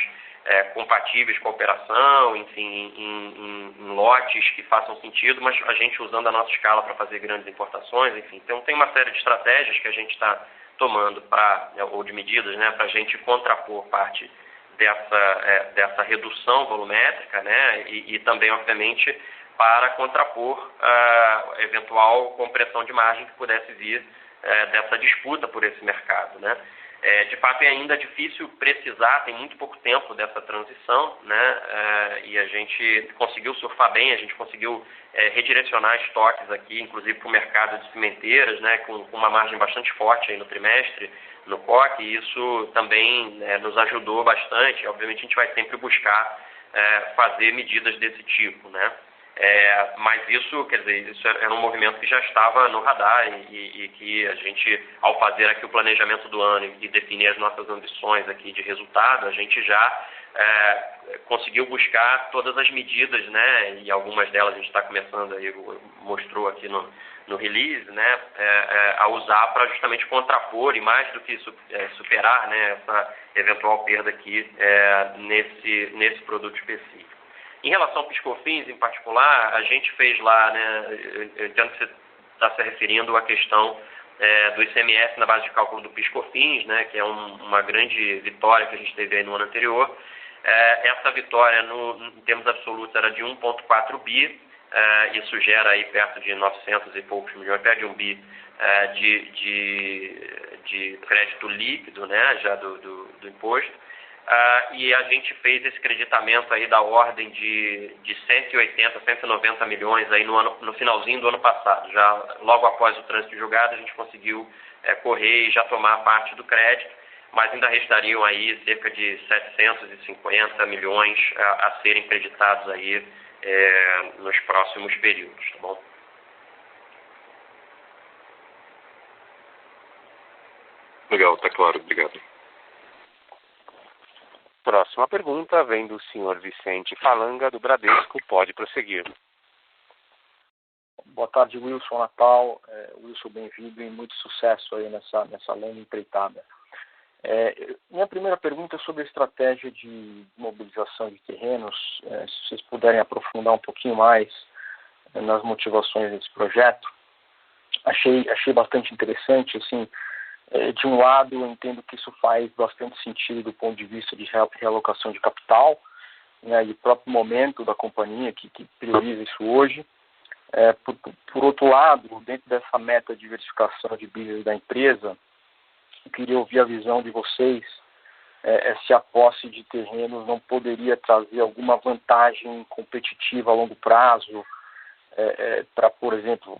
compatíveis com a operação, enfim, em lotes que façam sentido, mas a gente usando a nossa escala para fazer grandes importações, enfim. Então tem uma série de estratégias que a gente está tomando ou de medidas, né, para a gente contrapor parte dessa redução volumétrica, né, e também, obviamente, para contrapor a eventual compressão de margem que pudesse vir dessa disputa por esse mercado, né. De fato, é ainda difícil precisar, tem muito pouco tempo dessa transição, né? E a gente conseguiu surfar bem, a gente conseguiu redirecionar estoques aqui, inclusive para o mercado de cimenteiras, né? Com uma margem bastante forte aí no trimestre, no COC, e isso também nos ajudou bastante. Obviamente, a gente vai sempre buscar fazer medidas desse tipo, né? Mas isso, quer dizer, isso era um movimento que já estava no radar e que a gente, ao fazer aqui o planejamento do ano e definir as nossas ambições aqui de resultado, a gente já conseguiu buscar todas as medidas, né, e algumas delas a gente está começando aí, mostrou aqui no release, né, a usar para justamente contrapor e mais do que superar, né, essa eventual perda aqui nesse produto específico. Em relação ao PIS/COFINS, em particular, a gente fez lá, né, eu entendo que você está se referindo à questão do ICMS na base de cálculo do PIS/COFINS, né, que é uma grande vitória que a gente teve aí no ano anterior. Essa vitória, em termos absolutos, era de 1,4 bi, isso gera aí perto de 900 e poucos milhões, perto de 1 bi de crédito líquido, né, já do imposto. E a gente fez esse creditamento aí da ordem de 180, 190 milhões aí no finalzinho do ano passado. Já logo após o trânsito de julgado, a gente conseguiu correr e já tomar parte do crédito, mas ainda restariam aí cerca de 750 milhões a serem creditados aí nos próximos períodos, tá bom? Legal, tá claro, obrigado. Próxima pergunta vem do senhor Vicente Falanga, do Bradesco. Pode prosseguir. Boa tarde, Wilson Natal. Wilson, bem-vindo e muito sucesso aí nessa longa empreitada. Minha primeira pergunta é sobre a estratégia de mobilização de terrenos. Se vocês puderem aprofundar um pouquinho mais nas motivações desse projeto. Achei bastante interessante, assim. De um lado, eu entendo que isso faz bastante sentido do ponto de vista de realocação de capital, né, e o próprio momento da companhia que prioriza isso hoje. Por outro lado, dentro dessa meta de diversificação de business da empresa, eu queria ouvir a visão de vocês se a posse de terrenos não poderia trazer alguma vantagem competitiva a longo prazo, para, por exemplo,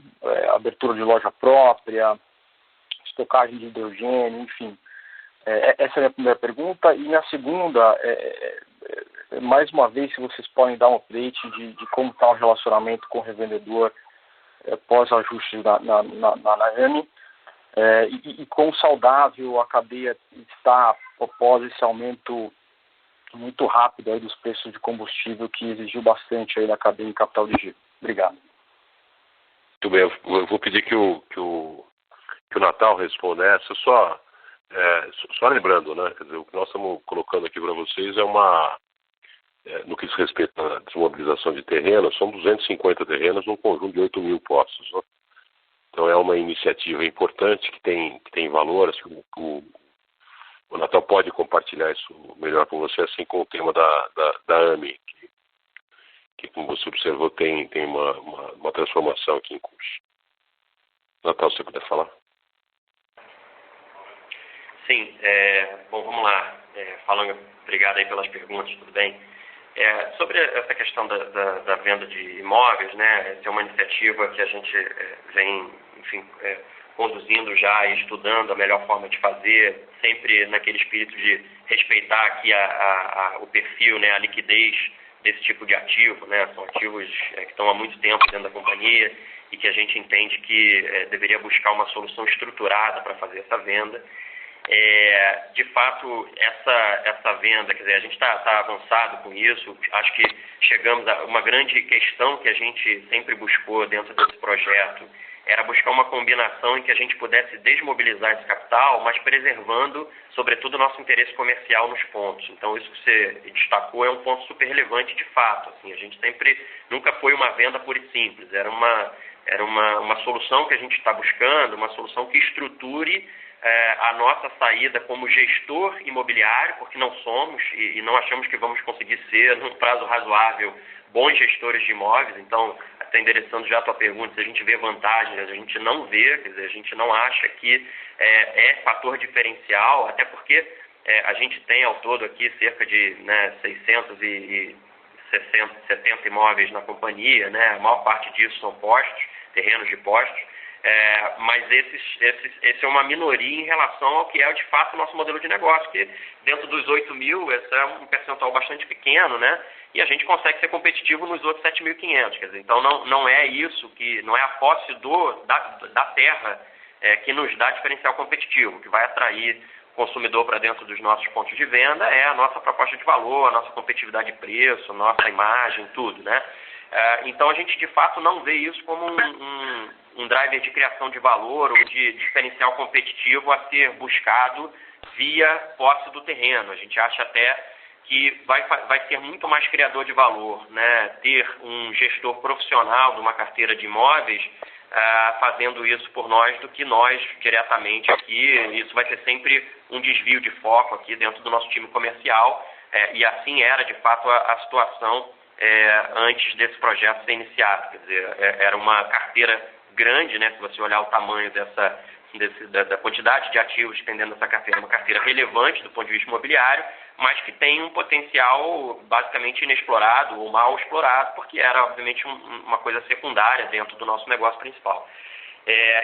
abertura de loja própria, estocagem de hidrogênio, enfim. Essa é a minha primeira pergunta. E na segunda, mais uma vez, se vocês podem dar um update de como está o relacionamento com o revendedor pós-ajustes na AME, e quão saudável a cadeia está após esse aumento muito rápido aí dos preços de combustível que exigiu bastante aí da cadeia de capital de giro. Obrigado. Muito bem, eu vou pedir que o Natal responda essa, só lembrando, né, quer dizer, o que nós estamos colocando aqui para vocês no que diz respeito à desmobilização de terrenos, são 250 terrenos num conjunto de 8 mil postos, né? Então é uma iniciativa importante que tem valor. Assim, o Natal pode compartilhar isso melhor com você, assim com o tema da AME, que como você observou, tem uma transformação aqui em curso. Natal, se você puder falar. Sim, bom, vamos lá. Obrigado aí pelas perguntas, tudo bem? Sobre essa questão da venda de imóveis, né, essa é uma iniciativa que a gente vem, enfim, conduzindo já e estudando a melhor forma de fazer, sempre naquele espírito de respeitar aqui o perfil, né, a liquidez desse tipo de ativo, né, são ativos que estão há muito tempo dentro da companhia e que a gente entende que deveria buscar uma solução estruturada para fazer essa venda. De fato, essa venda, quer dizer, a gente está avançado com isso. Acho que chegamos a uma grande questão que a gente sempre buscou dentro desse projeto, era buscar uma combinação em que a gente pudesse desmobilizar esse capital, mas preservando, sobretudo, o nosso interesse comercial nos pontos. Então, isso que você destacou é um ponto super relevante de fato. Assim, a gente nunca foi uma venda pura e simples, era uma solução que a gente está buscando, uma solução que estruture a nossa saída como gestor imobiliário, porque não somos e não achamos que vamos conseguir ser, num prazo razoável, bons gestores de imóveis. Então, até endereçando já a tua pergunta, se a gente vê vantagens, a gente não vê, quer dizer, a gente não acha que é fator diferencial, até porque a gente tem ao todo aqui cerca de 670 imóveis na companhia, né? A maior parte disso são postos, terrenos de postos. Mas esse é uma minoria em relação ao que é de fato o nosso modelo de negócio, que dentro dos 8 mil, esse é um percentual bastante pequeno, né? E a gente consegue ser competitivo nos outros 7.500, quer dizer, então não é isso, não é a posse da terra que nos dá diferencial competitivo, que vai atrair o consumidor para dentro dos nossos pontos de venda, é a nossa proposta de valor, a nossa competitividade de preço, nossa imagem, tudo, né? Então a gente de fato não vê isso como um driver de criação de valor ou de diferencial competitivo a ser buscado via posse do terreno. A gente acha até que vai ser muito mais criador de valor, né? Ter um gestor profissional de uma carteira de imóveis fazendo isso por nós do que nós diretamente aqui. Isso vai ser sempre um desvio de foco aqui dentro do nosso time comercial, e assim era de fato a situação antes desse projeto ser iniciado. Quer dizer, era uma carteira grande, né? Se você olhar o tamanho da quantidade de ativos dependendo dessa carteira, uma carteira relevante do ponto de vista imobiliário, mas que tem um potencial basicamente inexplorado ou mal explorado, porque era obviamente uma coisa secundária dentro do nosso negócio principal.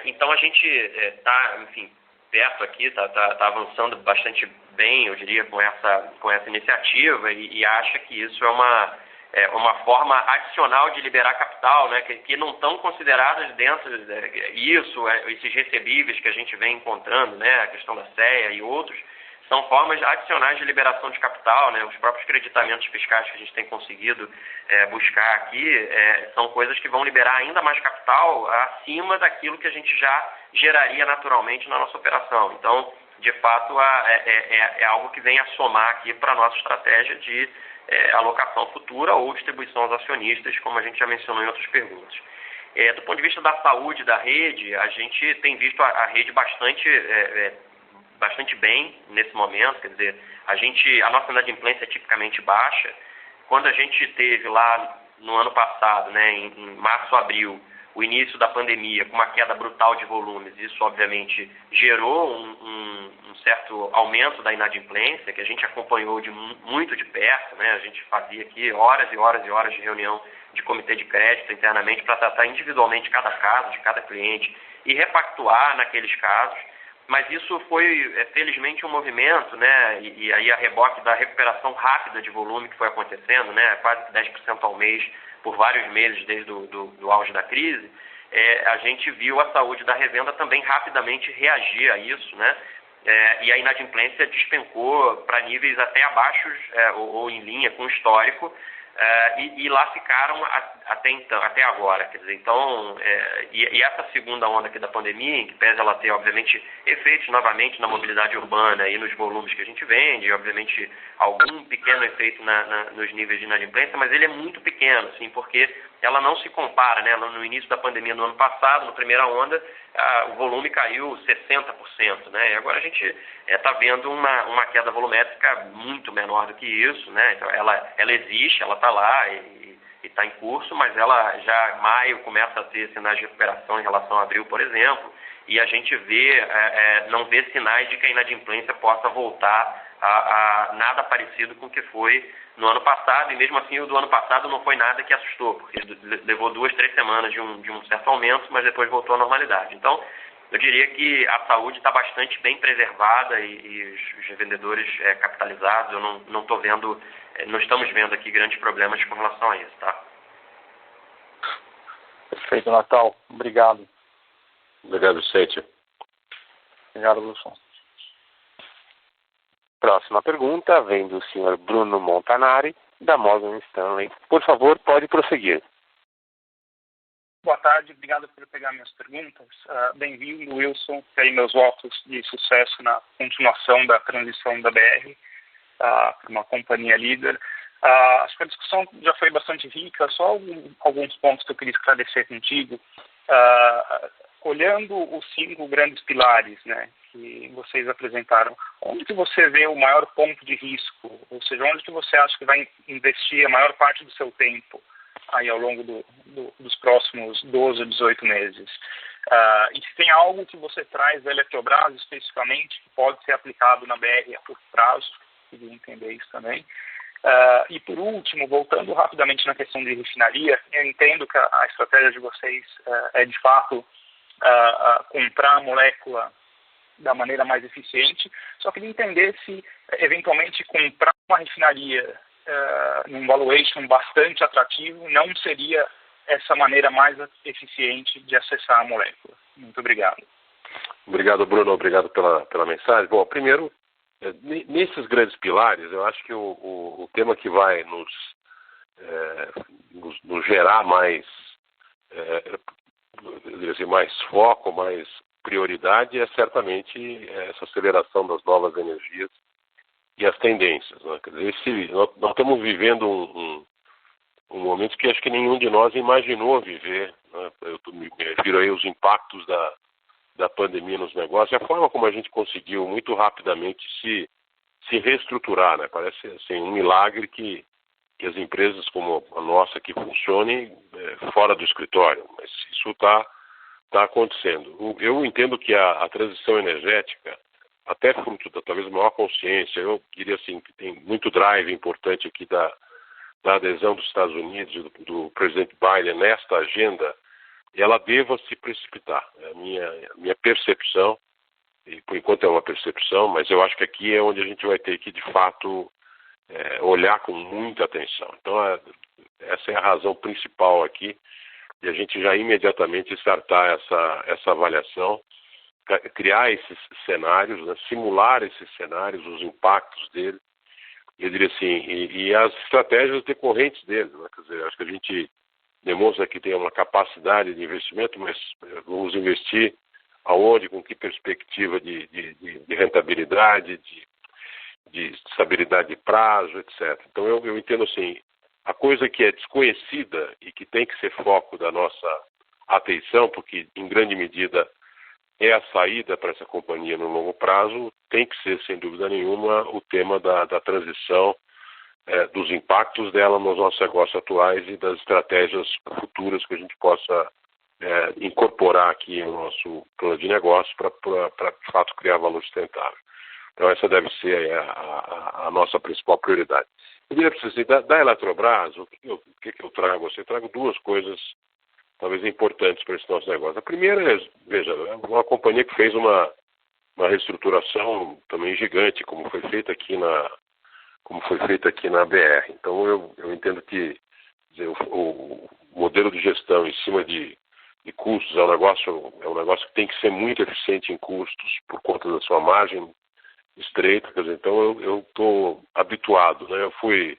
Então a gente está, enfim, perto aqui, está avançando bastante bem, eu diria, com essa iniciativa, e acha que isso é uma forma adicional de liberar capital, né, que não estão consideradas dentro esses recebíveis que a gente vem encontrando, né, a questão da CEA e outros, são formas adicionais de liberação de capital, né, os próprios creditamentos fiscais que a gente tem conseguido buscar aqui, são coisas que vão liberar ainda mais capital acima daquilo que a gente já geraria naturalmente na nossa operação. Então, de fato, é algo que vem a somar aqui para a nossa estratégia de alocação futura ou distribuição aos acionistas, como a gente já mencionou em outras perguntas. Do ponto de vista da saúde da rede, a gente tem visto a rede bastante bem nesse momento, quer dizer, a nossa inadimplência é tipicamente baixa. Quando a gente teve lá no ano passado, né, em março, abril, o início da pandemia, com uma queda brutal de volumes, isso obviamente gerou um certo aumento da inadimplência, que a gente acompanhou muito de perto, né? A gente fazia aqui horas e horas e horas de reunião de comitê de crédito internamente para tratar individualmente cada caso, de cada cliente, e repactuar naqueles casos, mas isso foi, felizmente, um movimento, né, e aí a reboque da recuperação rápida de volume que foi acontecendo, né, quase 10% ao mês por vários meses desde do auge da crise, a gente viu a saúde da revenda também rapidamente reagir a isso, né, e a inadimplência despencou para níveis até abaixo ou em linha com o histórico, e lá ficaram até agora. Quer dizer, então, e essa segunda onda aqui da pandemia, em que pese ela ter, obviamente, efeitos novamente na mobilidade urbana e nos volumes que a gente vende, e, obviamente, algum pequeno efeito nos níveis de inadimplência, mas ele é muito pequeno, assim, porque ela não se compara, né? No início da pandemia, no ano passado, na primeira onda, o volume caiu 60%, né? E agora a gente está vendo uma queda volumétrica muito menor do que isso, né? Então, ela existe, ela está lá e está em curso, mas ela já, maio, começa a ter sinais de recuperação em relação a abril, por exemplo, e a gente não vê sinais de que a inadimplência possa voltar a nada parecido com o que foi no ano passado, e mesmo assim o do ano passado não foi nada que assustou, porque levou 2-3 semanas de um certo aumento, mas depois voltou à normalidade. Então, eu diria que a saúde está bastante bem preservada e os vendedores capitalizados, eu não estou vendo, não estamos vendo aqui grandes problemas com relação a isso, tá? Perfeito, Natal. Obrigado. Obrigado, Vicente. Obrigado, Wilson. Próxima pergunta vem do senhor Bruno Montanari, da Morgan Stanley. Por favor, pode prosseguir. Boa tarde, obrigado por pegar minhas perguntas. Bem-vindo, Wilson. E aí meus votos de sucesso na continuação da transição da BR para uma companhia líder. Acho que a discussão já foi bastante rica, só alguns pontos que eu queria esclarecer contigo. Olhando os 5 grandes pilares, né, que vocês apresentaram, onde que você vê o maior ponto de risco? Ou seja, onde que você acha que vai investir a maior parte do seu tempo aí ao longo dos próximos 12 ou 18 meses? E se tem algo que você traz da Eletrobras especificamente que pode ser aplicado na BR a curto prazo, queria entender isso também. E por último, voltando rapidamente na questão de refinaria, eu entendo que a estratégia de vocês é de fato comprar a molécula da maneira mais eficiente, só queria entender se eventualmente comprar uma refinaria num valuation bastante atrativo não seria essa maneira mais eficiente de acessar a molécula. Muito obrigado. Obrigado, Bruno. Obrigado pela mensagem. Bom, primeiro, nesses grandes pilares, eu acho que o tema que vai nos gerar mais mais foco, mais prioridade é certamente essa aceleração das novas energias e as tendências, né? Quer dizer, nós estamos vivendo um momento que acho que nenhum de nós imaginou viver, né? Eu me refiro aí aos impactos da pandemia nos negócios, e a forma como a gente conseguiu muito rapidamente se reestruturar, né? Parece assim, um milagre que as empresas como a nossa que funcionem fora do escritório, mas isso está acontecendo. Eu entendo que a transição energética, até fruto da talvez maior consciência, eu diria assim, que tem muito drive importante aqui da adesão dos Estados Unidos, do presidente Biden nesta agenda, ela deva se precipitar. É a minha percepção, e por enquanto é uma percepção, mas eu acho que aqui é onde a gente vai ter que, de fato, olhar com muita atenção. Então, essa é a razão principal aqui, de a gente já imediatamente startar essa avaliação, criar esses cenários, né, simular esses cenários, os impactos dele, eu diria assim, e as estratégias decorrentes dele, né? Quer dizer, acho que a gente demonstra que tem uma capacidade de investimento, mas vamos investir aonde, com que perspectiva de rentabilidade, de estabilidade de prazo, etc. Então eu entendo assim, a coisa que é desconhecida e que tem que ser foco da nossa atenção, porque em grande medida é a saída para essa companhia no longo prazo, tem que ser, sem dúvida nenhuma, o tema da transição, dos impactos dela nos nossos negócios atuais e das estratégias futuras que a gente possa incorporar aqui no nosso plano de negócio para de fato, criar valor sustentável. Então, essa deve ser a nossa principal prioridade. Eu diria para vocês, da Eletrobras, o que eu trago? Eu trago duas coisas talvez importantes para esse nosso negócio. A primeira é, veja, é uma companhia que fez uma uma reestruturação também gigante, como foi feita aqui na BR. Então eu entendo que o modelo de gestão em cima de custos é um negócio que tem que ser muito eficiente em custos por conta da sua margem estreita. Quer dizer, então eu estou habituado, né? Eu fui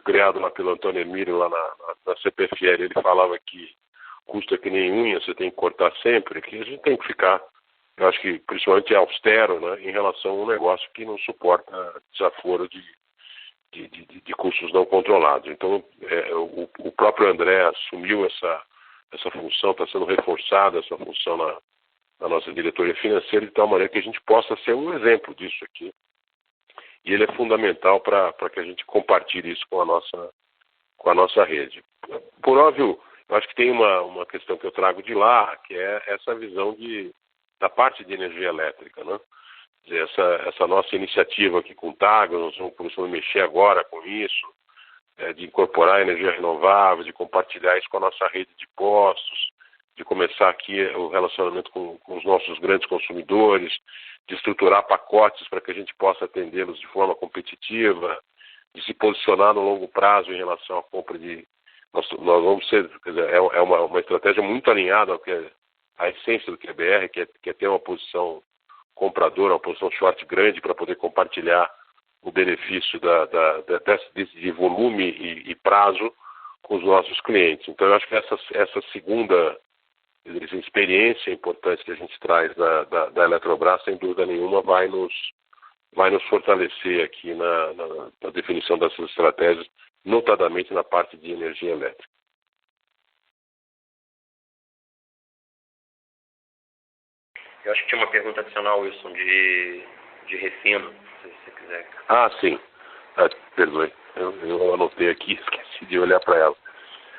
criado lá pelo Antônio Emílio lá na CPFL. Ele falava que custo é que nem unha, você tem que cortar sempre, que a gente tem que ficar, eu acho que principalmente austero, né, em relação a um negócio que não suporta desaforo de custos não controlados. Então o próprio André assumiu essa função, está sendo reforçada essa função na nossa diretoria financeira, de tal maneira que a gente possa ser um exemplo disso aqui. E ele é fundamental para que a gente compartilhe isso com a nossa rede. Por óbvio, eu acho que tem uma questão que eu trago de lá, que é essa visão da parte de energia elétrica, né? Quer dizer, essa nossa iniciativa aqui com o TAG, nós vamos começar a mexer agora com isso, de incorporar energia renovável, de compartilhar isso com a nossa rede de postos, de começar aqui o relacionamento com os nossos grandes consumidores, de estruturar pacotes para que a gente possa atendê-los de forma competitiva, de se posicionar no longo prazo em relação à compra de... Nós vamos ser, quer dizer, é uma estratégia muito alinhada ao que é a essência do que é BR, que é ter uma posição compradora, uma posição short grande para poder compartilhar o benefício de volume e prazo com os nossos clientes. Então eu acho que essa segunda experiência importante que a gente traz da Eletrobras, sem dúvida nenhuma, vai nos fortalecer aqui na definição dessas estratégias, notadamente na parte de energia elétrica. Eu acho que tinha uma pergunta adicional, Wilson, de refino, se você quiser. Ah, sim. Perdoe. Eu anotei aqui, esqueci de olhar para ela.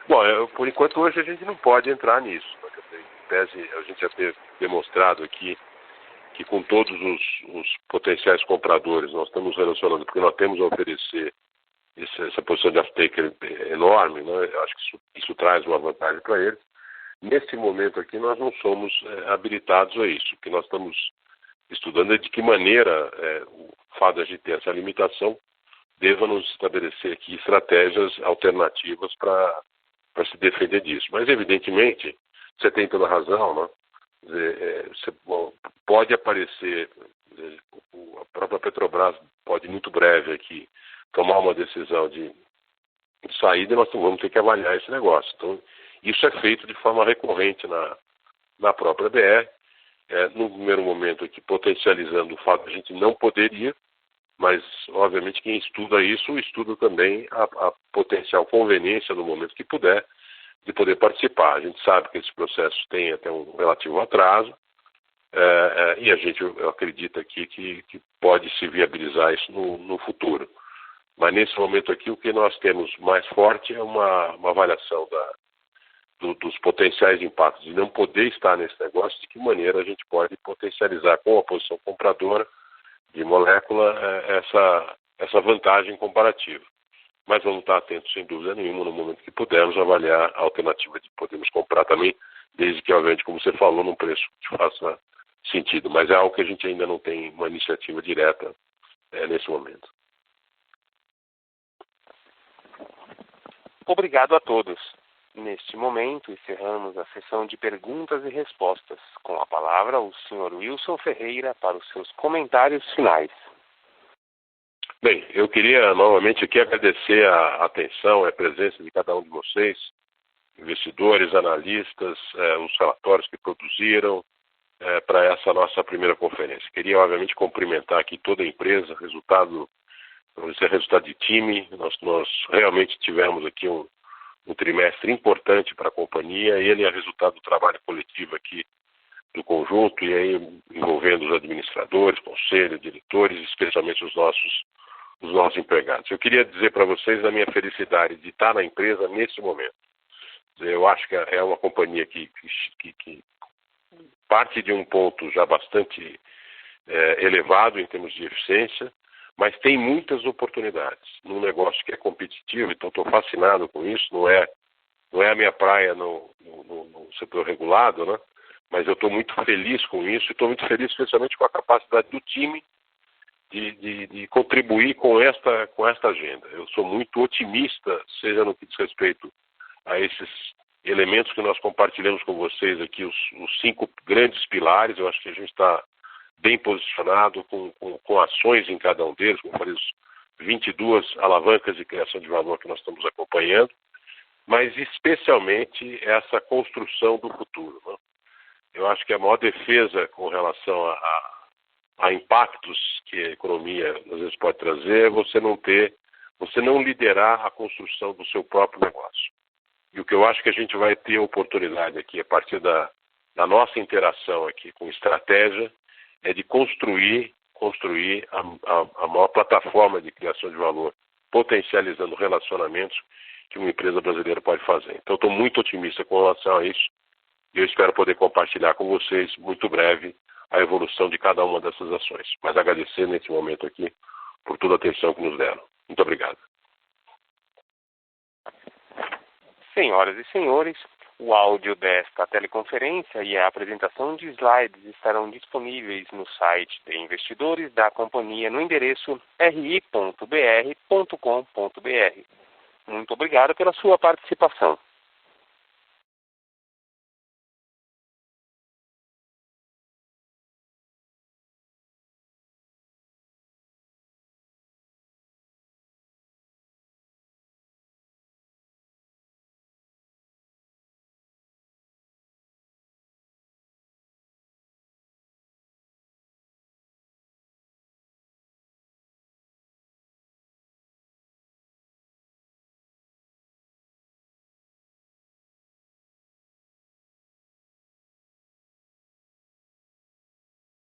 Bom, por enquanto hoje a gente não pode entrar nisso. Em tese, a gente já tem demonstrado aqui que com todos os potenciais compradores nós estamos relacionando, porque nós temos a oferecer essa posição de off-taker enorme, né? Eu acho que isso traz uma vantagem para eles. Nesse momento aqui nós não somos habilitados a isso. O que nós estamos estudando é de que maneira o fato de a gente ter essa limitação deva nos estabelecer aqui estratégias alternativas para se defender disso. Mas evidentemente você tem toda a razão, né? Pode aparecer, a própria Petrobras pode muito breve aqui tomar uma decisão de saída e nós vamos ter que avaliar esse negócio. Então, isso é feito de forma recorrente na própria BR, no primeiro momento aqui potencializando o fato de a gente não poderia, mas obviamente quem estuda isso, estuda também a potencial conveniência no momento que puder, de poder participar. A gente sabe que esse processo tem até um relativo atraso, e a gente acredita aqui que pode se viabilizar isso no futuro. Mas nesse momento aqui o que nós temos mais forte é uma avaliação dos potenciais impactos de não poder estar nesse negócio, de que maneira a gente pode potencializar com a posição compradora de molécula essa vantagem comparativa. Mas vamos estar atentos, sem dúvida nenhuma, no momento que pudermos avaliar a alternativa de podermos comprar também, desde que, obviamente, como você falou, num preço que faça sentido. Mas é algo que a gente ainda não tem uma iniciativa direta nesse momento. Obrigado a todos. Neste momento, encerramos a sessão de perguntas e respostas. Com a palavra, o Sr. Wilson Ferreira para os seus comentários finais. Bem, eu queria novamente aqui agradecer a atenção e a presença de cada um de vocês, investidores, analistas, os relatórios que produziram para essa nossa primeira conferência. Queria, obviamente, cumprimentar aqui toda a empresa, resultado de time. Nós realmente tivemos aqui um trimestre importante para a companhia, ele é resultado do trabalho coletivo aqui do conjunto, e aí envolvendo os administradores, conselho, diretores, especialmente os nossos empregados. Eu queria dizer para vocês a minha felicidade de estar na empresa nesse momento. Eu acho que é uma companhia que parte de um ponto já bastante elevado em termos de eficiência, mas tem muitas oportunidades num negócio que é competitivo. Então estou fascinado com isso. Não é a minha praia no setor regulado, né? Mas eu estou muito feliz com isso e estou muito feliz especialmente com a capacidade do time de contribuir com esta agenda. Eu sou muito otimista, seja no que diz respeito a esses elementos que nós compartilhamos com vocês aqui, os 5 grandes pilares. Eu acho que a gente está bem posicionado com ações em cada um deles, como eu falei, os 22 alavancas de criação de valor que nós estamos acompanhando, mas especialmente essa construção do futuro, né? Eu acho que a maior defesa com relação a impactos que a economia às vezes pode trazer é você não liderar a construção do seu próprio negócio. E o que eu acho que a gente vai ter oportunidade aqui, a partir da nossa interação aqui com estratégia, é de construir a maior plataforma de criação de valor, potencializando relacionamentos que uma empresa brasileira pode fazer. Então, estou muito otimista com relação a isso e eu espero poder compartilhar com vocês, muito breve, a evolução de cada uma dessas ações. Mas agradecer nesse momento aqui por toda a atenção que nos deram. Muito obrigado. Senhoras e senhores, o áudio desta teleconferência e a apresentação de slides estarão disponíveis no site de investidores da companhia no endereço ri.br.com.br. Muito obrigado pela sua participação.